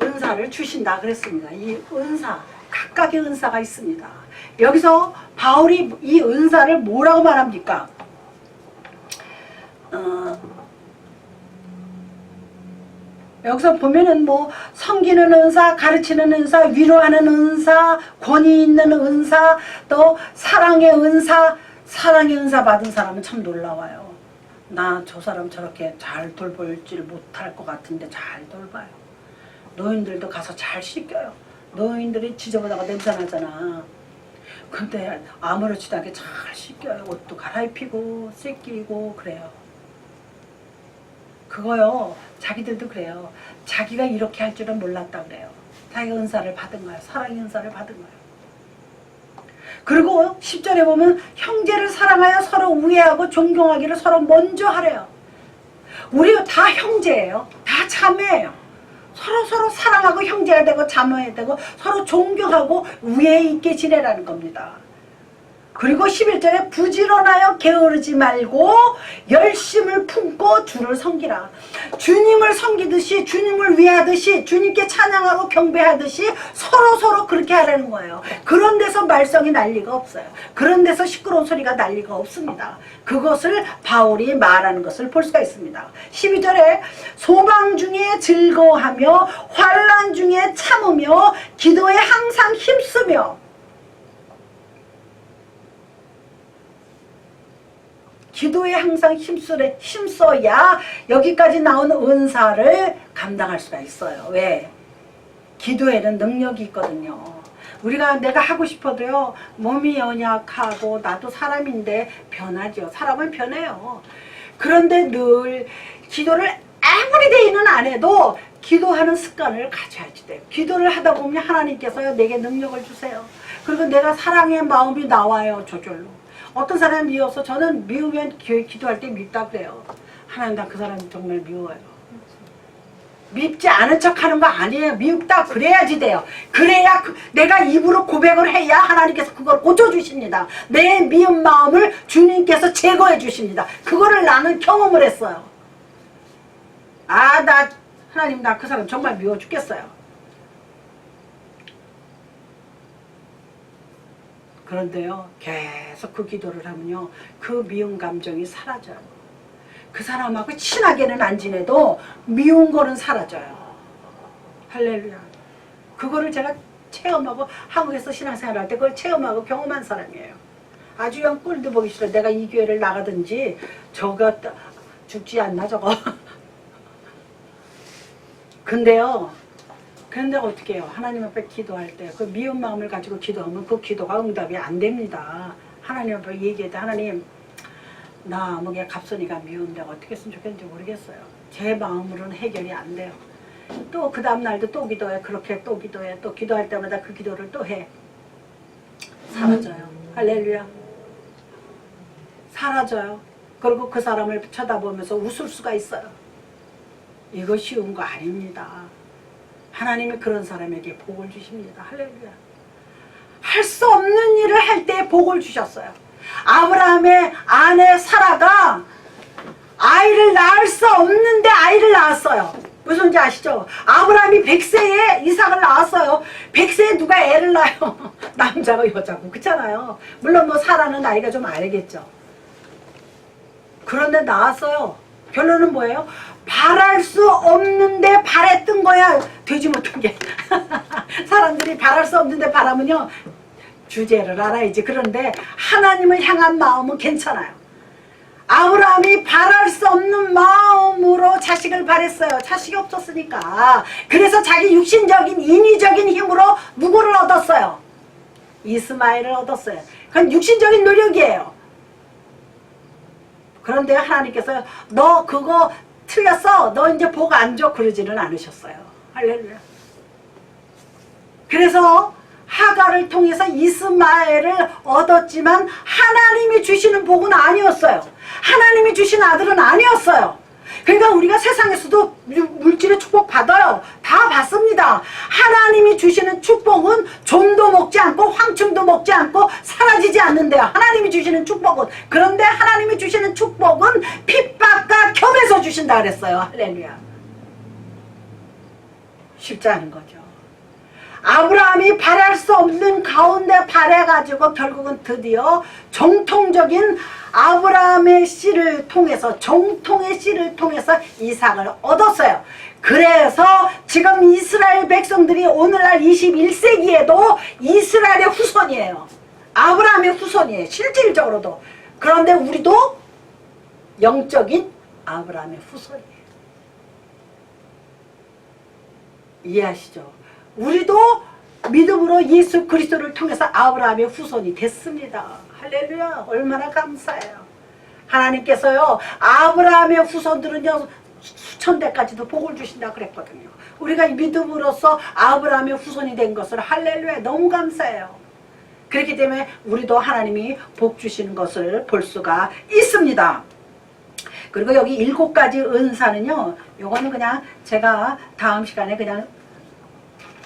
은사를 주신다 그랬습니다. 이 은사, 각각의 은사가 있습니다. 여기서 바울이 이 은사를 뭐라고 말합니까? 여기서 보면은 뭐 섬기는 은사, 가르치는 은사, 위로하는 은사, 권위 있는 은사, 또 사랑의 은사. 사랑의 은사 받은 사람은 참 놀라워요. 나 저 사람 저렇게 잘 돌볼지를 못할 것 같은데 잘 돌봐요. 노인들도 가서 잘 씻겨요. 노인들이 지저분하고 냄새나잖아. 근데 아무렇지도 않게 잘 씻겨요. 옷도 갈아입히고 씻기고 그래요. 그거요, 자기들도 그래요. 자기가 이렇게 할 줄은 몰랐다 그래요. 자기가 은사를 받은 거예요. 사랑의 은사를 받은 거예요. 그리고 10절에 보면 형제를 사랑하여 서로 우애하고 존경하기를 서로 먼저 하래요. 우리 다 형제예요. 다 자매예요. 서로 사랑하고 형제가 되고 자매가 되고 서로 존경하고 우애 있게 지내라는 겁니다. 그리고 11절에 부지런하여 게으르지 말고 열심을 품고 주를 섬기라. 주님을 섬기듯이, 주님을 위하듯이, 주님께 찬양하고 경배하듯이 서로 그렇게 하라는 거예요. 그런 데서 말썽이 날 리가 없어요. 그런 데서 시끄러운 소리가 날 리가 없습니다. 그것을 바울이 말하는 것을 볼 수가 있습니다. 12절에 소망 중에 즐거워하며 환난 중에 참으며 기도에 항상 힘쓰며, 기도에 항상 힘써야 여기까지 나온 은사를 감당할 수가 있어요. 왜? 기도에는 능력이 있거든요. 내가 하고 싶어도요, 몸이 연약하고 나도 사람인데 변하죠. 사람은 변해요. 그런데 늘 기도를 아무리 대의는 안 해도 기도하는 습관을 가져야지 돼요. 기도를 하다 보면 하나님께서 내게 능력을 주세요. 그리고 내가 사랑의 마음이 나와요. 저절로. 어떤 사람이 미워서, 저는 미우면 기도할 때 밉다 그래요. 하나님, 나 그 사람 정말 미워요. 밉지 않은 척 하는 거 아니에요. 밉다 그래야지 돼요. 그래야 내가 입으로 고백을 해야 하나님께서 그걸 고쳐주십니다. 내 미운 마음을 주님께서 제거해 주십니다. 그거를 나는 경험을 했어요. 하나님, 나 그 사람 정말 미워 죽겠어요. 그런데요, 계속 그 기도를 하면요, 그 미운 감정이 사라져요. 그 사람하고 친하게는 안 지내도 미운 거는 사라져요. 할렐루야. 그거를 제가 체험하고, 한국에서 신앙생활 할 때 그걸 체험하고 경험한 사람이에요. 아주 영 꼴도 보기 싫어. 내가 이 교회를 나가든지, 저거 죽지 않나 저거. 근데 어떻게 해요? 하나님 앞에 기도할 때 그 미운 마음을 가지고 기도하면 그 기도가 응답이 안 됩니다. 하나님 앞에 얘기할 때, 하나님, 나 뭐 갑순이가 미운데 어떻게 했으면 좋겠는지 모르겠어요. 제 마음으로는 해결이 안 돼요. 또 그 다음날도 또 기도해. 그렇게 또 기도해. 또 기도할 때마다 그 기도를 또 해. 사라져요. 할렐루야. 사라져요. 그리고 그 사람을 쳐다보면서 웃을 수가 있어요. 이거 쉬운 거 아닙니다. 하나님이 그런 사람에게 복을 주십니다. 할렐루야. 할 수 없는 일을 할 때 복을 주셨어요. 아브라함의 아내 사라가 아이를 낳을 수 없는데 아이를 낳았어요. 무슨지 아시죠? 아브라함이 100세에 이삭을 낳았어요. 100세에 누가 애를 낳아요? 남자고 여자고. 그렇잖아요. 물론 뭐 사라는 나이가 좀 알겠죠. 그런데 낳았어요. 결론은 뭐예요? 바랄 수 없는데 바랬던 거야. 되지 못한 게. 사람들이 바랄 수 없는데 바라면요, 주제를 알아야지. 그런데 하나님을 향한 마음은 괜찮아요. 아브라함이 바랄 수 없는 마음으로 자식을 바랬어요. 자식이 없었으니까. 그래서 자기 육신적인 인위적인 힘으로 누구를 얻었어요? 이스마엘을 얻었어요. 그건 육신적인 노력이에요. 그런데 하나님께서 너 그거 틀렸어. 너 이제 복 안 줘. 그러지는 않으셨어요. 할렐루야. 그래서 하가를 통해서 이스마엘을 얻었지만 하나님이 주시는 복은 아니었어요. 하나님이 주신 아들은 아니었어요. 그러니까 우리가 세상에서도 물질의 축복 받아요. 다 받습니다. 하나님이 주시는 축복은 좀도 먹지 않고 황충도 먹지 않고 사라지지 않는데요. 하나님이 주시는 축복은. 그런데 하나님이 주시는 축복은 핍박과 겹에서 주신다 그랬어요. 할렐루야. 쉽지 않은 거죠. 아브라함이 바랄 수 없는 가운데 바래가지고 결국은 드디어 정통적인 아브라함의 씨를 통해서, 정통의 씨를 통해서 이삭을 얻었어요. 그래서 지금 이스라엘 백성들이 오늘날 21세기에도 이스라엘의 후손이에요. 아브라함의 후손이에요. 실질적으로도. 그런데 우리도 영적인 아브라함의 후손이에요. 이해하시죠? 우리도 믿음으로 예수 그리스도를 통해서 아브라함의 후손이 됐습니다. 할렐루야. 얼마나 감사해요. 하나님께서요, 아브라함의 후손들은요, 수천 대까지도 복을 주신다 그랬거든요. 우리가 믿음으로써 아브라함의 후손이 된 것을, 할렐루야, 너무 감사해요. 그렇기 때문에 우리도 하나님이 복 주시는 것을 볼 수가 있습니다. 그리고 여기 7가지 은사는요, 요거는 그냥 제가 다음 시간에 그냥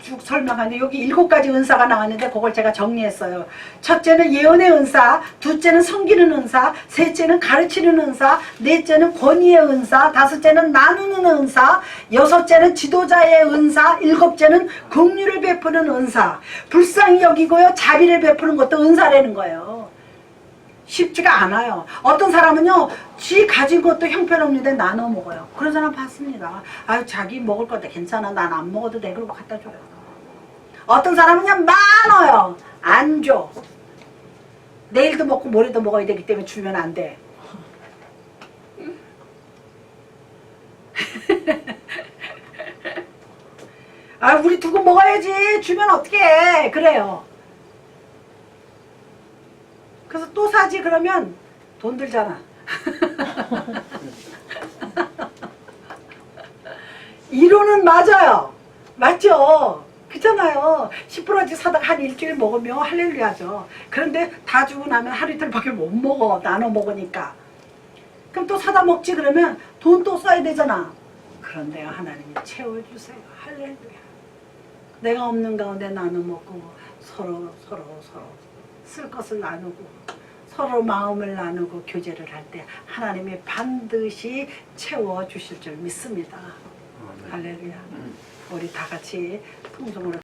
쭉 설명하는데, 여기 7가지 은사가 나왔는데 그걸 제가 정리했어요. 첫째는 예언의 은사, 둘째는 섬기는 은사, 셋째는 가르치는 은사, 넷째는 권위의 은사, 다섯째는 나누는 은사, 여섯째는 지도자의 은사, 일곱째는 긍휼을 베푸는 은사. 불쌍히 여기고요, 자비를 베푸는 것도 은사라는 거예요. 쉽지가 않아요. 어떤 사람은요, 지 가진 것도 형편없는데 나눠 먹어요. 그런 사람 봤습니다. 아유, 자기 먹을 거다 괜찮아, 난 안 먹어도 돼, 그러고 갖다 줘요. 어떤 사람은 그냥 많아요. 안 줘. 내일도 먹고 모레도 먹어야 되기 때문에 주면 안 돼. 아, 우리 두고 먹어야지. 주면 어떡해. 그래요. 그래서 또 사지 그러면 돈 들잖아. 이론은 맞아요. 맞죠? 그렇잖아요. 10%씩 사다가 한 일주일 먹으면 할렐루야죠. 그런데 다 주고 나면 하루 이틀밖에 못 먹어. 나눠 먹으니까. 그럼 또 사다 먹지 그러면 돈 또 써야 되잖아. 그런데요, 하나님이 채워주세요. 할렐루야. 내가 없는 가운데 나눠 먹고 서로 쓸 것을 나누고 서로 마음을 나누고 교제를 할 때 하나님이 반드시 채워주실 줄 믿습니다. 할렐루야. 우리 다 같이 통성으로